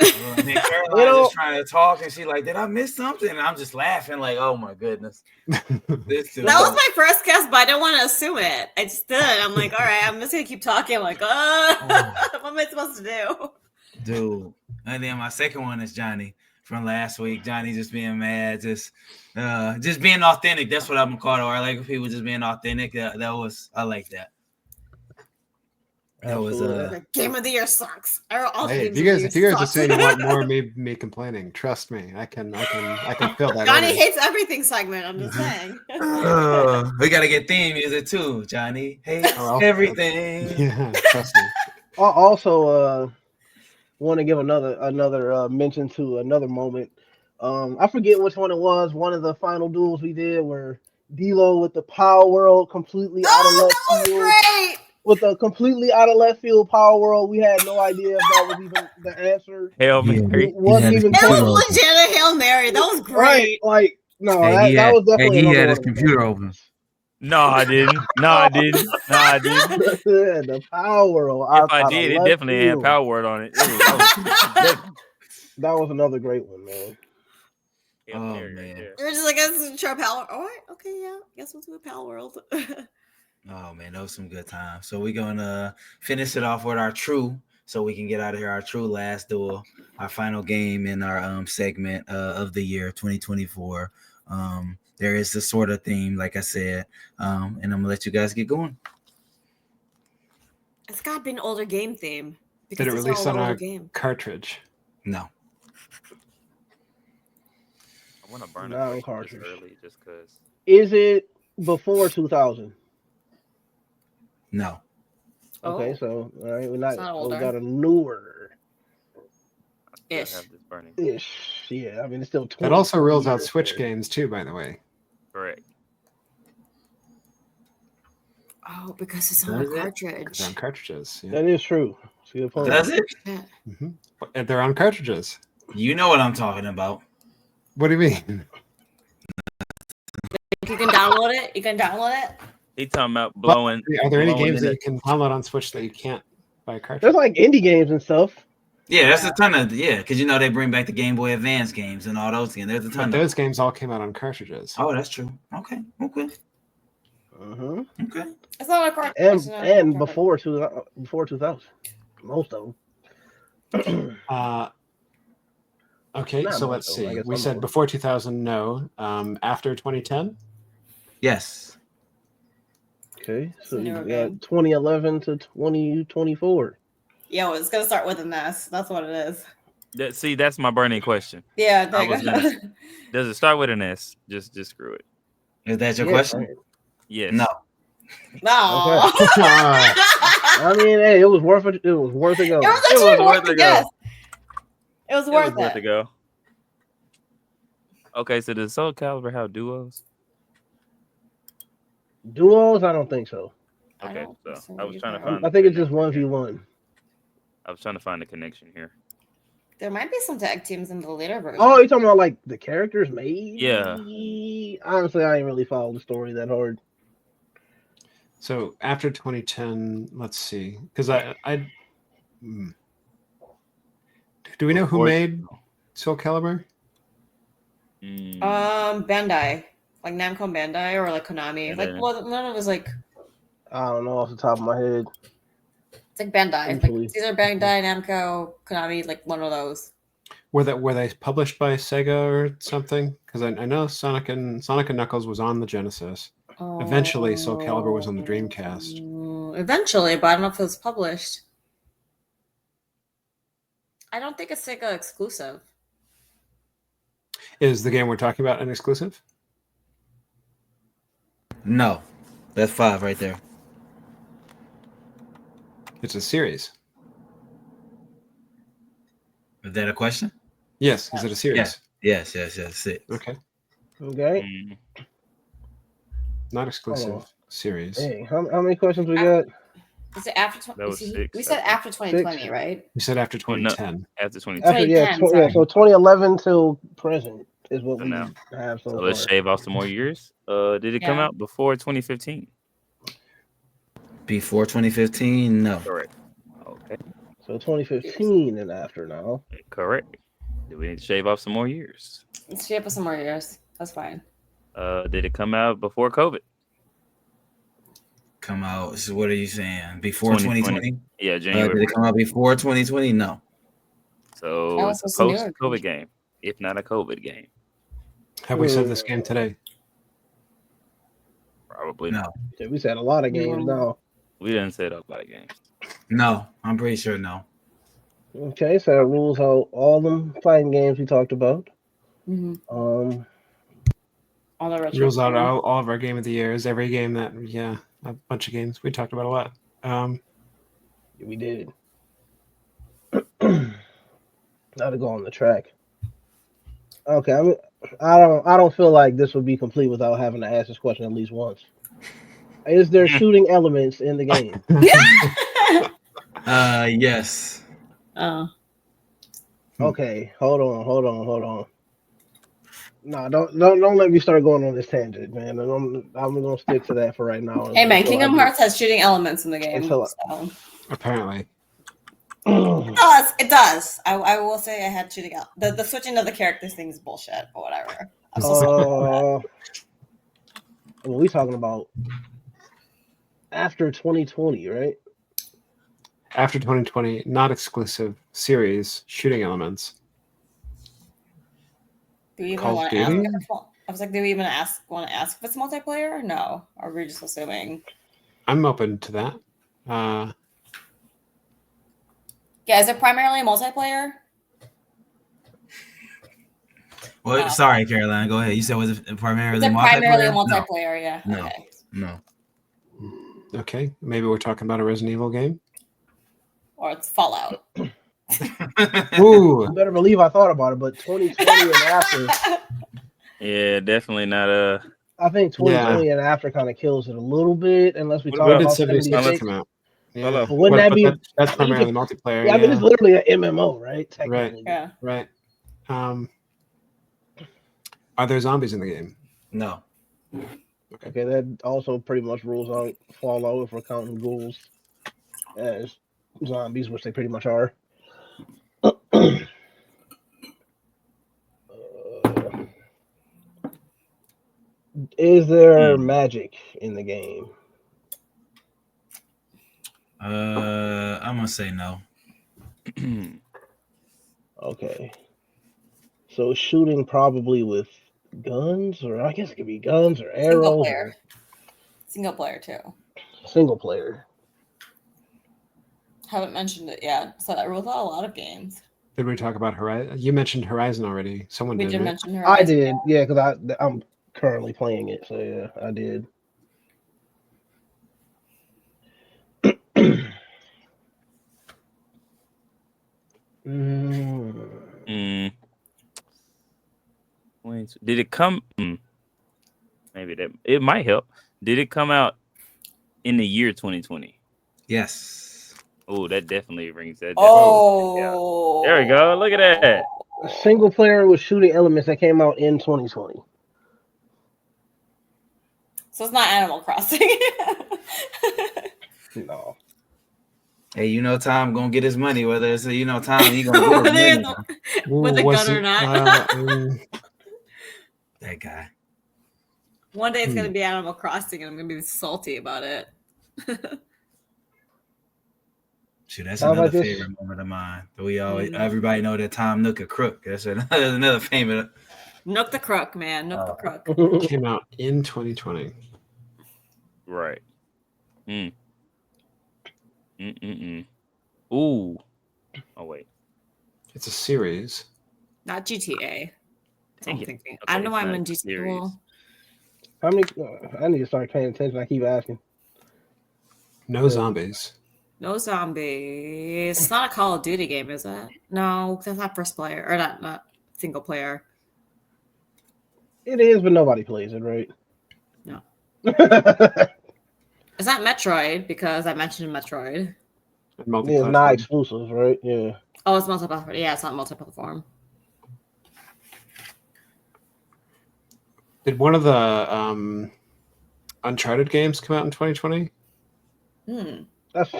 And then You Caroline know, just trying to talk, and she like, did I miss something? And I'm just laughing, like, oh my goodness. This dude. That was my first guess, but I didn't want to assume it. I just did. I'm like, all right, I'm just gonna keep talking. I'm like, what am I supposed to do? Dude. And then my second one is Johnny from last week. Johnny just being mad, just being authentic. That's what I'm gonna call it. I like people just being authentic. That was I like that. That was Absolutely. Game of the year sucks. All Hey, games if you of the guys year are sucks. saying you want more of me complaining, trust me, I can fill that. Johnny order. hates everything segment. I'm just saying. we gotta get theme music too. Johnny hates Oh, well. everything. Yeah, trust me. Also, want to give another mention to another moment. I forget which one it was. One of the final duels we did where D'Lo with the Power World completely out of Oh, left that was field. great. With a completely out of left field Power World, we had no idea if that was even the answer. Hail Yeah. Mary. It wasn't even It Computer was open. legit a Hail Mary. That was right. great. Like no, Hey, that was definitely he another had one his of the computer better open. ones. No, I didn't. No, I didn't. No, I didn't. The Power World If out I of did, it left definitely had field. Power Word on it. That That was another great one, man. Hail Oh, Mary right man. there. You're just like, this is Trap Power. All right, okay, yeah. Guess we'll do a Pal World. Oh man, those some good times. So we're gonna finish it off with our true, so we can get out of here. Our true last duel, our final game in our segment of the year 2024. There is this sort of theme, like I said, and I'm gonna let you guys get going. It's got to be an older game theme. Because Did it it's release all on an older a game. cartridge? No, I want to burn Not on a question cartridge. this early just because. Is it before 2000? no. Okay, Oh. so all right, It's not we older. got a newer I still Ish. have this burning. ish. Yeah, I mean it's still 20. That also rules out years Switch old. games too, by the way. Correct. Oh, because it's on a Does it? cartridge. They're on cartridges. Yeah. That is true. That's a good point. Does it? Yeah. And they're on cartridges. You know what I'm talking about. What do you mean? You can download it. You can download it. He talking about blowing. Are there any blowing games in that the- you can download on Switch that you can't buy a cartridge? There's like indie games and stuff. Yeah, there's a ton of because you know they bring back the Game Boy Advance games and all those games. There's a But ton of. those games all came out on cartridges. Oh, that's true. Okay. Uh-huh. Okay. It's not a cartridge. And it's not a and cartridge. before 2000, most of them. Okay, Not so most let's of them, I see. guess We some said of them. before 2000, no. After 2010? Yes. Okay, so you newer got game. 2011 to 2024. Yo, it's gonna start with an S. That's what it is. See, that's my burning question. Yeah, I there was you gonna- go. Does it start with an S? Just screw it. Is that your Yeah, question? right. Yes. No. No. I mean, hey, it was worth it. It was worth it. Go. It was It actually was worth worth the it, guess. It was It worth was worth to it. go. Okay, so does Soul Calibur have duos? Duos? I don't think so. I Okay, don't think so so I was trying to either. find. I think it's just 1v1. I was trying to find the connection here. There might be some tag teams in the later version. Oh, you talking about like the characters? Maybe. Yeah. Honestly, I ain't really followed the story that hard. So after 2010, let's see. Because do we know who Before- made Soul Calibur? Mm, Bandai, like Namco Bandai or like Konami. Yeah. Like, well, none of it was like I don't know off the top of my head. it's like Bandai. Usually. Like it's either Bandai, Namco, Konami, like one of those. Were they published by Sega or something? Because I know Sonic and Knuckles was on the Genesis. Eventually, Soul Calibur was on the Dreamcast. Eventually, but I don't know if it was published. I don't think it's Sega exclusive. Is the game we're talking about an exclusive? No. That's 5 right there. It's a series. Is that a question? Yes. Is it a series? Yes. 6. Okay. Okay. mm. Not exclusive series. Hey, how many questions we got? Is it after That was 6, we I said think. after 2020, right? We said after Oh, no, 2010. after 2020. After 2010, sorry. so 2011 till present is what So we now- have so So far. let's shave off some more years. Did it come Yeah. out before 2015? Before 2015, no. Correct. Okay, So 2015 and after now. correct. Do we need to shave off some more years? Let's shave up some more years. That's fine. Did it come out before COVID? Come out. So what are you saying? Before 2020? Yeah, Did January. it come out before 2020? No. So Oh, it's a it's a newer post-COVID game, if not a COVID game. Have we said this game today? Probably No. not. Yeah, we said a lot of games now. We didn't say a lot of games. No. I'm pretty sure no. Okay, so that rules out all them fighting games we talked about. Mhm. All the retro Rules out games. all of our game of the years. Every game that a bunch of games we talked about a lot. We did. Now to go on the track. Okay, I don't feel like this would be complete without having to ask this question at least once. Is there shooting elements in the game? Yes. Oh. Okay, hold on. No, don't let me start going on this tangent, man. I'm gonna stick to that for right now. Hey man, until I Kingdom get- Hearts has shooting elements in the game. Until So. Apparently. It does. I will say I had shooting out. The switching of the characters thing is bullshit, but whatever. I'm still Well, we talking about after 2020, right? After 2020, not exclusive series shooting elements. do we even Call of want to ask? Duty? I was like, do we even want to ask if it's multiplayer? No. Or are we just assuming? I'm open to that. Yeah, is it primarily multiplayer? Well, No. sorry, Caroline. Go ahead. You said was it primarily Is it primarily multiplayer? No. multiplayer? Yeah. No. Okay. No. Okay, maybe we're talking about a Resident Evil game. Or it's Fallout. Ooh, You better believe I thought about it, but 2020 and after, Yeah, definitely not I think 2020 and after kind of kills it a little bit, unless we What talk when about did about 76 76. come out? Yeah. Hello. But wouldn't that be? That's primarily multiplayer. Yeah, I mean it's literally an MMO, right? Technically. Yeah. Right. Are there zombies in the game? No. Okay, that also pretty much rules out Fallout if we're counting ghouls as zombies, which they pretty much are. Is there magic in the game? I'm gonna say no. Okay. So shooting probably with guns, or I guess it could be guns or Single arrows. player. Single player too. Or single player. Haven't mentioned it yet. So that rules out a lot of games. Did we talk about Horizon? You mentioned Horizon already. Someone We did. did Right? mention her. I did, yeah, because I'm currently playing it, so yeah, I did. Did it come? Maybe that it might help. Did it come out in the year 2020? Yes. Oh, that definitely rings that. Oh, There we go. Look at that. A single player with shooting elements that came out in 2020. So it's not Animal Crossing. No. Hey, Tom gonna get his money, whether it's Tom, he gonna get his money. With a was gun or it, not. That guy. One day it's gonna be Animal Crossing, and I'm gonna be salty about it. Shoot, that's Sounds another like this- favorite moment of mine. We always everybody know that Tom Nook a crook. That's another favorite. Nook the Crook, man. Nook the Crook. Came out in 2020. Right. Ooh. Oh wait. It's a series. Not GTA. Dang I'm it. thinking. Okay, I know it's I'm not in a GTA. series. Well, How many? I need to start paying attention. I keep asking. No zombies. no zombies. It's not a Call of Duty game, is it? No, that's not first player or not single player. It is, but nobody plays it, right? No. It's not Metroid because I mentioned Metroid. And Yeah, it's multi-platform. not exclusive, right? Yeah. Oh, it's multi-platform. Yeah, it's not multi-platform. Did one of the Uncharted games come out in 2020? That's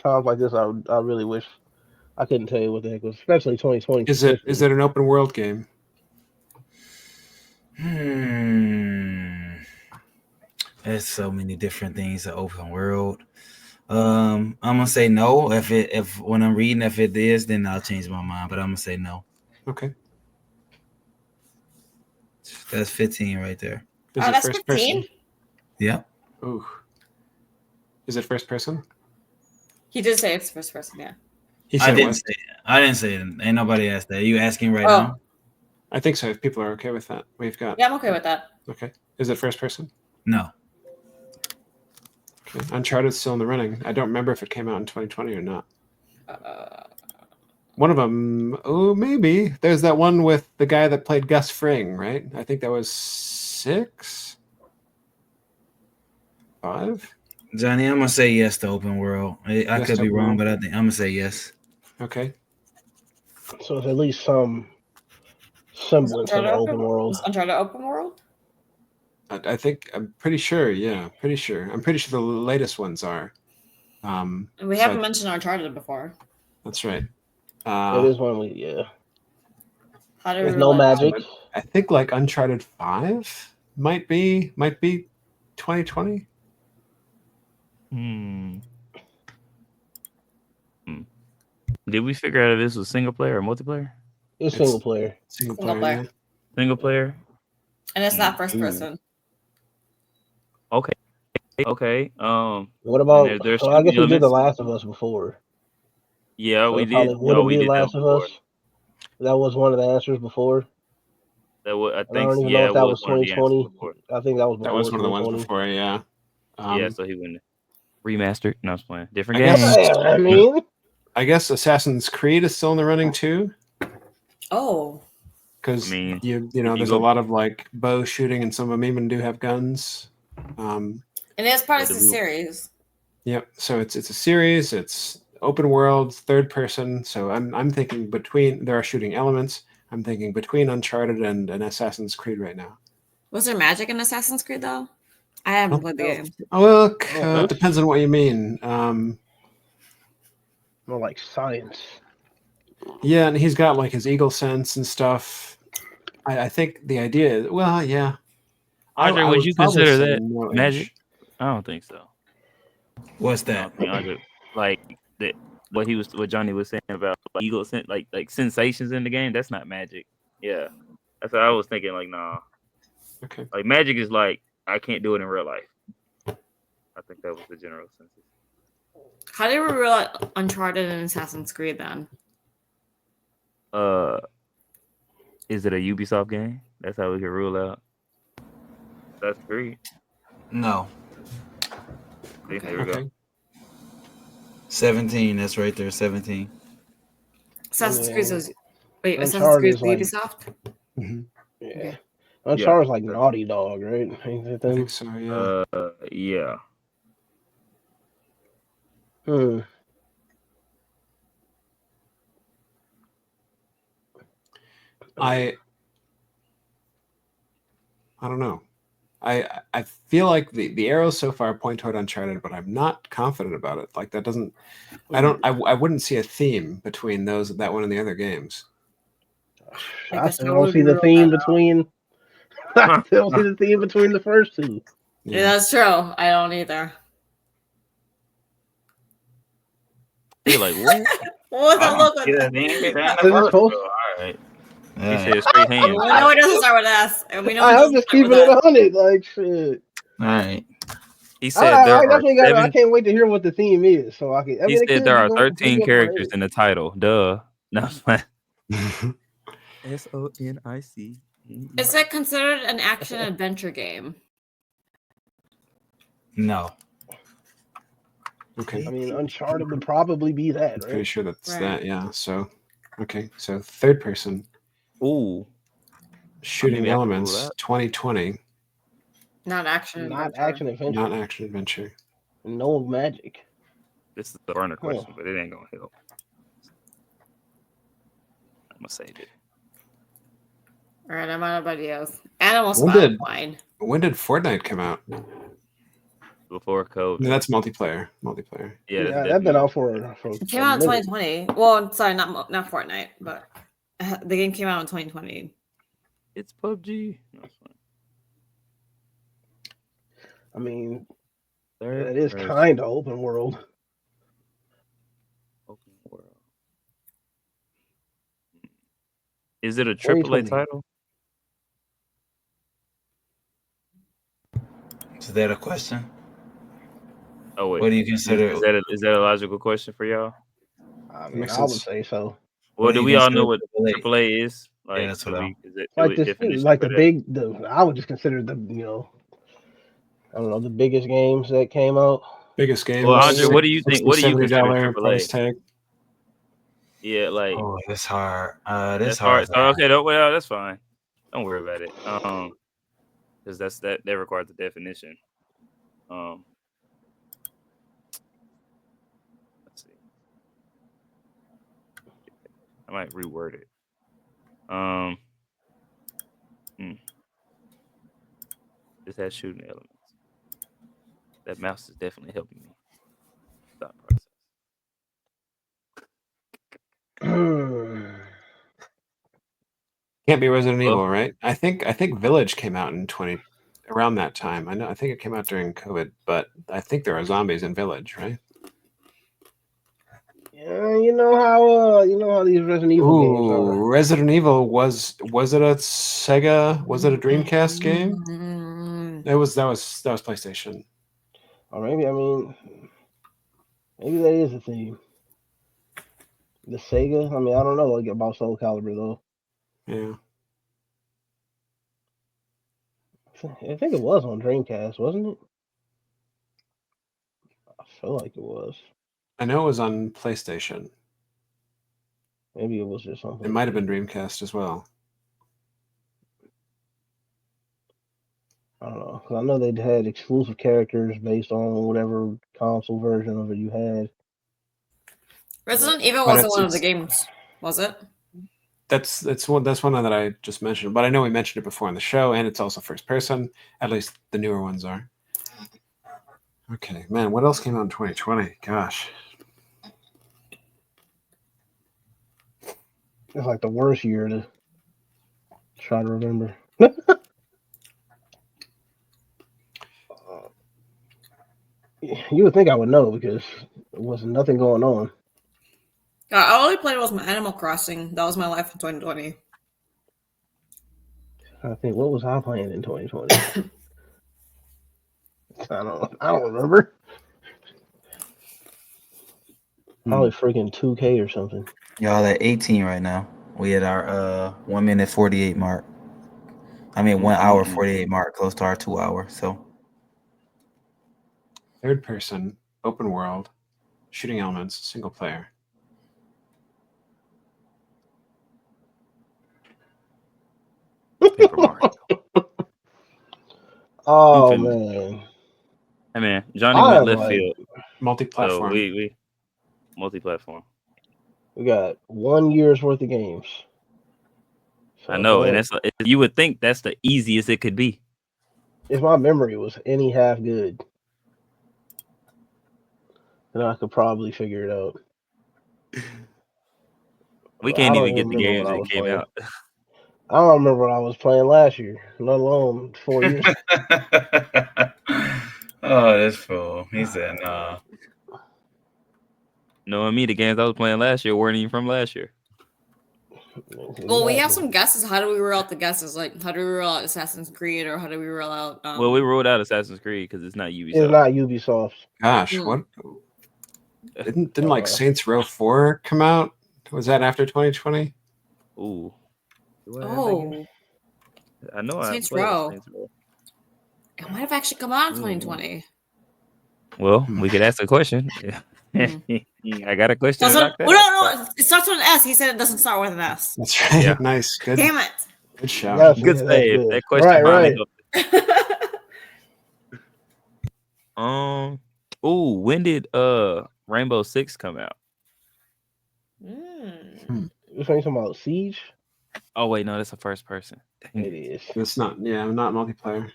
times like this. I really wish I couldn't tell you what the heck was, especially 2020. Is it an open world game? There's so many different things to open world. I'm gonna say no. If when I'm reading, if it is, then I'll change my mind. But I'm gonna say no. Okay. That's 15 right there. Is Oh, it that's first 15? person? Yep. Ooh. Is it first person? He did say it's first person, yeah. He I said it didn't was. say it. I didn't say it. Ain't nobody asked that. Are you asking right Oh. now? I think so. If people are okay with that, we've got. Yeah, I'm okay with that. Okay. Is it first person? No. Okay. Uncharted's still in the running. I don't remember if it came out in 2020 or not. One of them, oh, maybe. There's that one with the guy that played Gus Fring, right? I think that was 6? 5? Johnny, I'm gonna say yes to open world. I Yes could to be open wrong, world. but I think I'm gonna say yes. Okay. So it's at least some semblance of an open world. Was Uncharted open world? I think, I'm pretty sure, yeah. Pretty sure. I'm pretty sure the latest ones are. And we so haven't mentioned Uncharted before. That's right. It is one yeah. How do we There's no magic. I think like Uncharted 5 might be 2020. Did we figure out if this was single player or multiplayer? It's single player. Single Single player. player. Yeah. Single player. And it's not first person. Okay. Okay. What about? and there's Well, I guess we did elements. The Last of Us before. Yeah, So we it did. probably would No, it we be did that Last of before. Us? That was one of the answers before. That was, I And I think, don't even yeah, know it if that was was one of the answers 2020. before. I think that was That before was one of the ones 2020. before, yeah. Yeah, so he went remastered. No, I was playing different I games. guess- Yeah, I mean, I guess Assassin's Creed is still in the running too, Oh. because I mean, you if know you there's go- a lot of like bow shooting, and some of them even do have guns. And it's part of But the we- series. Yep. So it's a series. It's open world, third person. So I'm thinking between there are shooting elements. I'm thinking between Uncharted and Assassin's Creed right now. Was there magic in Assassin's Creed though? I haven't played the game. Oh, look, Oh, it depends on what you mean. more like science. Yeah, and he's got like his eagle sense and stuff. I think the idea is, well, yeah. Andre, would you probably consider say that no magic? edge. I don't think so. What's I that? don't think Andre, like that. What Johnny was saying about like, ego like sensations in the game. That's not magic. Yeah, that's what I was thinking. Like, nah. Okay. Like magic is like I can't do it in real life. I think that was the general census. How do we rule out Uncharted and Assassin's Creed then? Is it a Ubisoft game? That's how we can rule out. That's great. No. See, there we go. Okay. 17. That's right there. 17. Assassin's Yeah. Creed says wait, Assassin's Uncharted Creed is like- Ubisoft? Mm-hmm. Yeah. Okay. Uncharted's like Naughty Dog, right? Ain't it I them? think so. Yeah. Yeah. I don't know. I feel like the arrows so far point toward Uncharted, but I'm not confident about it. Like that doesn't. I wouldn't see a theme between that one and the other games. I guess still how don't see would the we theme rule that out? between. I still don't see the theme between the first two. Yeah, that's true. I don't either. You're like what? What was that look like? Yeah, man. Is it supposed- All right. He All said straight hands. We know it doesn't start with S, and we know it I'm doesn't just start with keeping it S. 100, like shit. right. He said I there are definitely got. I seven. can't wait to hear what the theme is, so I can. I He mean, it said could there be are going- 13 could be characters a in the title. Duh. No. SONIC. Is it considered an action adventure game? No. Okay. I mean, Uncharted would probably be that, I'm pretty right? sure that's Right. that. Yeah. So, okay. So third person Ooh. shooting Maybe I can rule elements that. 2020. Not action Not adventure. action adventure. Not action adventure. No magic. This is the burner Huh. question, but it ain't gonna help. I'm gonna save it. All right, I'm out of ideas. Animal When Spy. did- Fine. When did Fortnite come out? Before COVID. No, that's multiplayer. Multiplayer. Yeah, Yeah, that's that's been definitely- out for It a came out in minute. 2020. Well, sorry, not Fortnite, but the game came out in 2020. It's PUBG. No, it's fine. I mean, Third it is person kind of open world. open world. Is it a AAA 2020. title? Is that a question? Oh wait, What do you consider? is that a logical question for y'all? I mean, Makes I would sense. say so. Well, What do do we you all know what consider AAA is? Like, that's do what we, is it Like do we this, definition like for the that? big. I would just consider the I don't know, the biggest games that came out. Biggest game. Well, Andre, what do you think? What do you consider $70 price AAA? tag? Yeah, like Oh, that's hard. That's that's hard. hard. Okay, well, that's fine. Don't worry about it. Because that requires the definition. Let's see. I might reword it. This has shooting elements. That mouse is definitely helping me. Thought process. Can't be Resident Well- Evil, right? I think Village came out in around that time. I think it came out during COVID, but I think there are zombies in Village, right? Yeah, you know how these Resident Evil games Ooh, are. Resident Evil was it a Sega? Was it a Dreamcast game? Mm, That was PlayStation. Or maybe that is a theme. The Sega. I mean, I don't know about Soul Calibur though. Yeah. I think it was on Dreamcast, wasn't it? I feel like it was. I know it was on PlayStation. Maybe it was just something. It might have been Dreamcast as well. I don't know. 'Cause I know they had exclusive characters based on whatever console version of it you had. Resident Evil But wasn't one of the it's- games, was it? That's one that I just mentioned, but I know we mentioned it before in the show, and it's also first person. At least the newer ones are. Okay, man, what else came out in 2020? Gosh. It's like the worst year to try to remember. You would think I would know because there was nothing going on. All I played was my Animal Crossing. That was my life in 2020. I think what was I playing in 2020? I don't remember. Probably freaking 2K or something. Y'all at 18 right now. We at our 1 minute 48 mark. I mean 1 hour 48 mark, close to our 2 hour. So Third person, open world, shooting elements, single player. Paper Mario. Oh I'm man. Hey man, Johnny I went am left like- field. So Multi-platform. we multi-platform. We got 1 year's worth of games. So I know, and if you would think that's the easiest it could be. my memory was any half good, then I could probably figure it out. We But can't I don't even get the remember games what I that was came playing. out. I don't remember what I was playing last year, let alone 4 years. oh, this fool. He said, nah. Knowing me, the games I was playing last year weren't even from last year. Well, we have some guesses. How do we rule out the guesses? Like, how do we rule out Assassin's Creed, or how do we rule out? Well, we ruled out Assassin's Creed because it's not Ubisoft. It's not Ubisoft. Gosh, Hmm. what? Didn't like Saints Row 4 come out? Was that after 2020? Ooh. Do I have that game? I know Saints I played Row. Saints Row. It might have actually come out in 2020. Well, we could ask a question. I got a question. to knock that out. No, it starts with an S. He said it doesn't start with an S. That's right. Yeah. Nice. Good. Damn it. Good shout. Yes. Good That's save. good. That question Right, finally right. helped. When did Rainbow Six come out? You're talking about Siege? Oh wait, no, that's a first person. Dang It it. is. It's not multiplayer.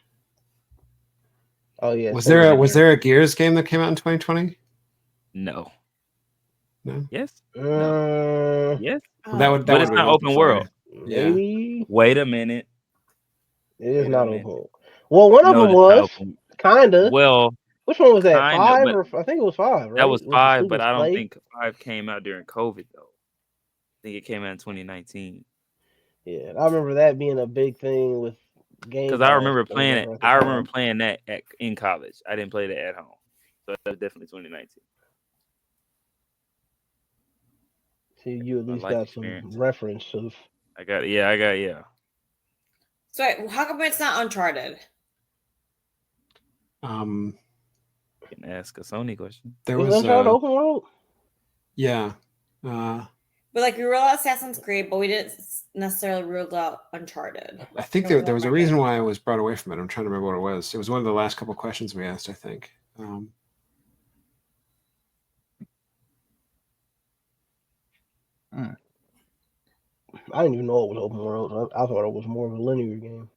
Oh yeah. Was so- there a Gears game that came out in 2020? No. No. Yes. No. Yes. That But it's would not be open multiplayer. world. Maybe Wait a minute. it is Wait a not minute. open. Well, one of No, them it's not was open. kinda. Well, Which one was that? kinda, 5 but or I think it was 5, right? that was With the 5, but students I don't play? think 5 came out during COVID though. I think it came out in 2019. Yeah, I remember that being a big thing with Game Because Pass. I remember or playing it. whatever at the I remember time. playing that in college. I didn't play that at home, so that's definitely 2019. See, you at My least life got some experience. reference of. I got. So wait, how come it's not Uncharted? Um, You can ask a Sony question. there Is was Uncharted open world? yeah. But like we ruled out Assassin's Creed, but we didn't necessarily rule out Uncharted. I think there was a reason why I was brought away from it. I'm trying to remember what it was. It was one of the last couple questions we asked, I think. I didn't even know it was open world. I thought it was more of a linear game.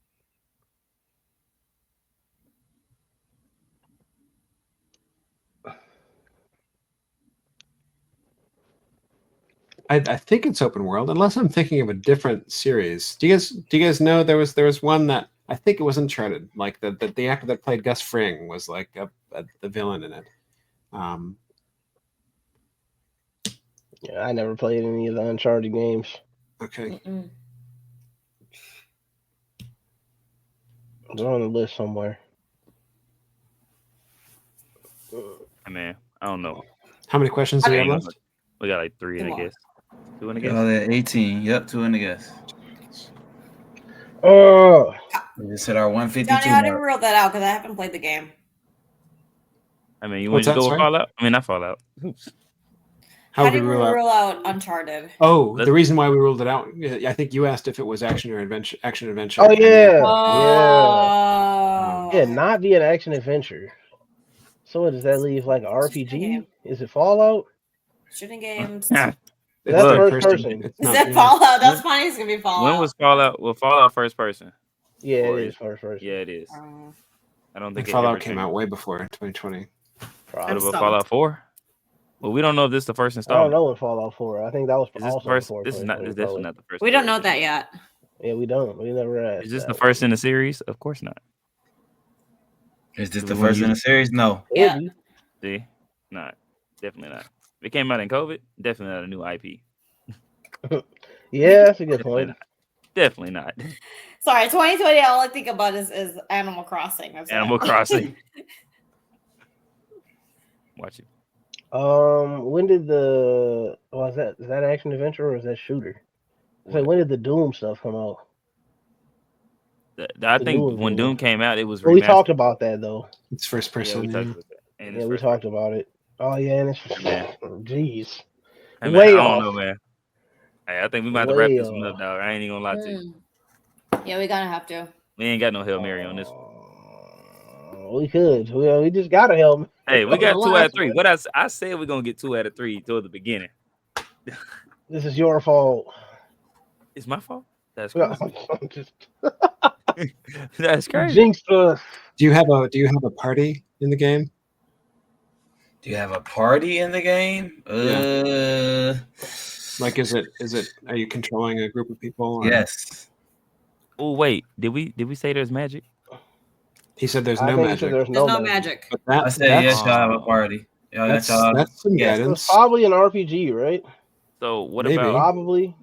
I think it's open world, unless I'm thinking of a different series. Do you guys know there was one that I think it was Uncharted, like the actor that played Gus Fring was like the villain in it. Yeah, I never played any of the Uncharted games. Okay. They're on the list somewhere. I mean, I don't know. How many questions do we have left? We got like 3 in a guess. 2 in a guess. Oh, they're 18. Yep, 2 in the guess. We just hit our 152 Johnny, how do we mark. rule that out? Because I haven't played the game. I mean, you want to go with Fallout? I mean, not Fallout. How do we rule out Uncharted? Oh, the reason why we ruled it out, I think you asked if it was action or adventure. Oh yeah, Oh. yeah, not be an action adventure. So what does that leave? Like an RPG? Is it Fallout? Shooting games. That's first person. Is that Fallout? That's funny. It's gonna be Fallout. When was Fallout? Well, Fallout first person. Yeah, it is first person. Yeah, it is. I don't think Fallout came out way before 2020. What about Fallout 4? Well, we don't know if this is the first I installment. don't know what Fallout 4. I think that was also first. before. This is not. This is definitely not the first. We don't know that yet. Yeah, we don't. We never asked. Is this the first in the series? Of course not. Is this the first in the series? No. Yeah. See, not. Definitely not. If it came out in COVID, definitely not a new IP. Yeah, that's a good point. Definitely not. Sorry, 2020. All I think about is Animal Crossing. Animal Crossing. Watch it. When did is that action adventure or is that shooter? So when did the Doom stuff come out? I think when Doom came out, it was. Well, we talked about that though. It's first person. Yeah, we talked about that. Yeah, we talked about it. Oh yeah, and it's jeez. Hey, man, way I off. don't know, man. Hey, I think we might have to wrap this one up, dog. I ain't even gonna lie to you. Yeah, we gotta have to. We ain't got no Hail Mary on this one. We could. We just got a helmet. Hey, we got 2 out of 3. What I said we're gonna get 2 out of 3 toward the beginning. This is your fault. It's my fault. That's crazy. That's crazy. Jinxed us. Do you have a party in the game? Do you have a party in the game? Like, is it? Are you controlling a group of people? Or? Yes. Oh wait, did we say there's magic? He said there's no magic. There's no magic. But I said yes, y'all have a party. That's some guidance. It's probably an RPG, right? So what Maybe. about probably?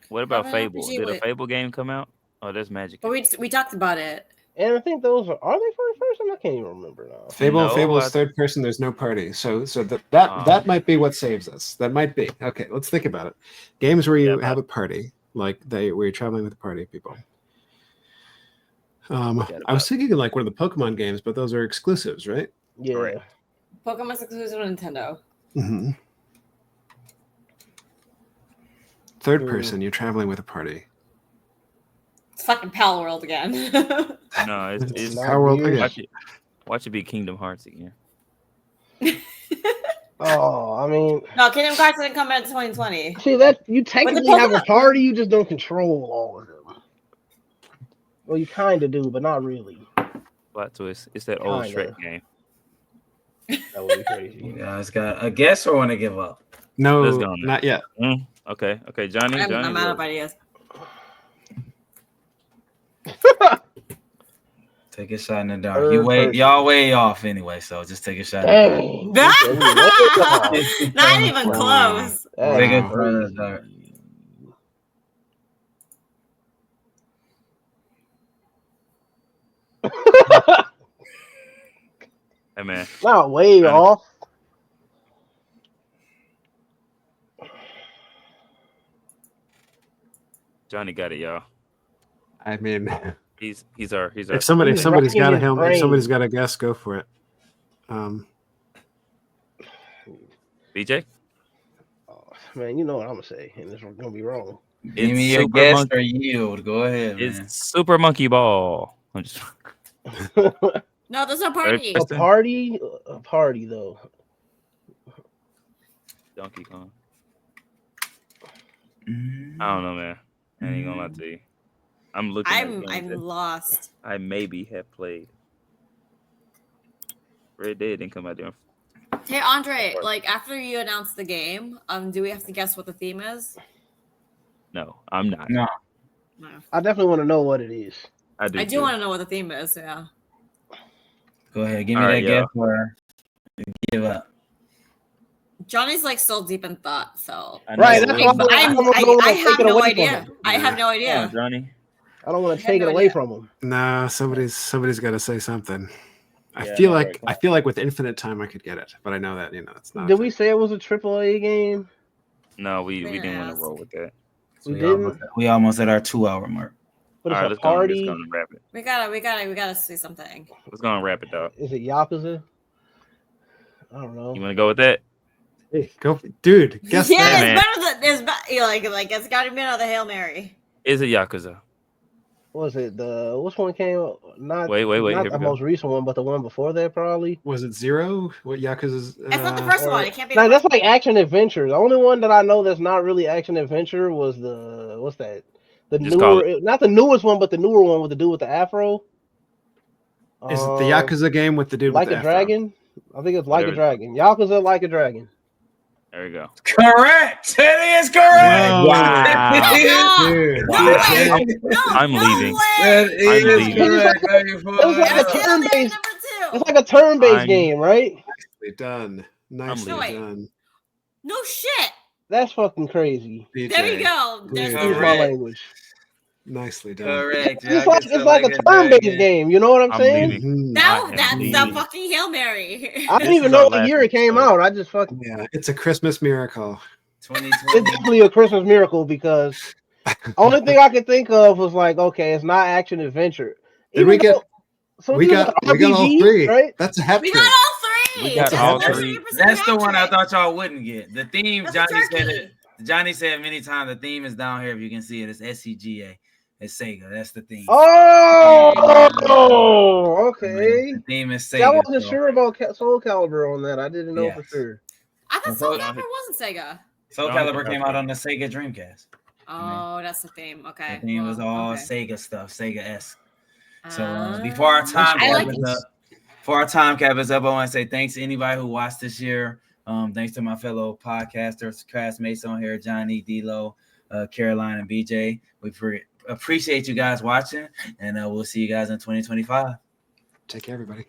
What about Probably Fable? RPG, Did a wait. Fable game come out? Oh, there's magic. But we talked about it. And I think those are they first person? I can't even remember now. Fable is third person. There's no party, so that might be what saves us. That might be okay. Let's think about it. Games where you have a party, like where you're traveling with a party of people. I was thinking like one of the Pokemon games, but those are exclusives, right? Yeah. Right. Pokemon's exclusive to Nintendo. Mm-hmm. Third person, you're traveling with a party. It's fucking Pal World again. No, it's Power World again. Watch it be Kingdom Hearts again. Oh, I mean, No, Kingdom Hearts didn't come out in 2020. see that you technically have a Pokemon- party, you just don't control all of them. Well, you kind of do, but not really. Plot twist. It's that old Kinda. Shrek game. That would be crazy. You guys got a guess or want to give up? No, Let's go. not yet. Okay. Johnny. I'm out of ideas. Take a shot in the dark. Y'all way off anyway, so just take a shot. Dang. Not even close. Take a shot in the dark. Hey man. Not way off. Johnny got it, y'all. I mean, He's our. if somebody's got a helmet, if somebody's got a guess, go for it. BJ. Oh, man, you know what I'm gonna say, and it's gonna be wrong. Give me your guess or yield. Go ahead, man. It's Super Monkey Ball. I'm just. No, there's no party. A party though. Donkey Kong. I don't know, man. I ain't gonna lie to you. I'm looking. I'm lost. I maybe have played. Red Dead didn't come out there. Hey Andre, like after you announce the game, do we have to guess what the theme is? No, I'm not. No. I definitely want to know what it is. I do want to know what the theme is. Yeah. Go ahead, give me that guess or give up. Johnny's like still deep in thought, so right. That's why I have no idea. I have no idea. Johnny. I don't want to take it away from him. Nah, somebody's got to say something. I feel like with infinite time I could get it, but I know that it's not. Did we say it was a AAA game? No, we didn't want to roll with that. We almost at our 2-hour mark. But it's All right, a party. let's go and wrap it. We gotta see something. Let's go and wrap it, dog. Is it Yakuza? I don't know. You want to go with that? Hey, go, dude. Guess yeah, that, it's better than like it's got to be another Hail Mary. Is it Yakuza? Was it which one came out? Not wait. Not the most recent one, but the one before that probably. Was it Zero? What Yakuza's? It's not the first one. It can't be. No, that's like action adventure. The only one that I know that's not really action adventure was what's that? The newer, not the newest one, but the newer one with the dude with the afro. Is it the Yakuza game with the dude like with the a dragon? I think it's Like a Dragon. Yakuza Like a Dragon. There we go. Correct. It is correct. Wow. Dude. I'm leaving. That is correct. It's like a turn-based game, right? Nicely done. Nicely done. No shit. That's fucking crazy. BJ. There you go. There's Excuse my language. Nicely done. Correct. It's like a turn-based game. You know what I'm saying? Leaving. That's the fucking Hail Mary. I didn't even know the year it came out. I just fucking it's a Christmas miracle. 2020. It's definitely a Christmas miracle because only thing I could think of was like, okay, it's not action adventure. Did we get? We got all three. Right? That's a hat We trick. got all three. We got all three. That's the one I thought y'all wouldn't get. The theme, Johnny said many times, the theme is down here. If you can see it, it's SCGA. It's Sega. That's the theme. Oh, okay. The theme is Sega. I wasn't sure about Soul Calibur on that. I didn't know for sure. I thought Soul Calibur wasn't Sega. Soul Calibur came out on the Sega Dreamcast. Oh, that's the theme. Okay. The theme was all Sega stuff, Sega-esque. So before our time cap is up, I want to say thanks to anybody who watched this year. Thanks to my fellow podcasters, classmates on here, Johnny, D-Lo, Caroline, and BJ. We appreciate you guys watching, and we'll see you guys in 2025. Take care, everybody.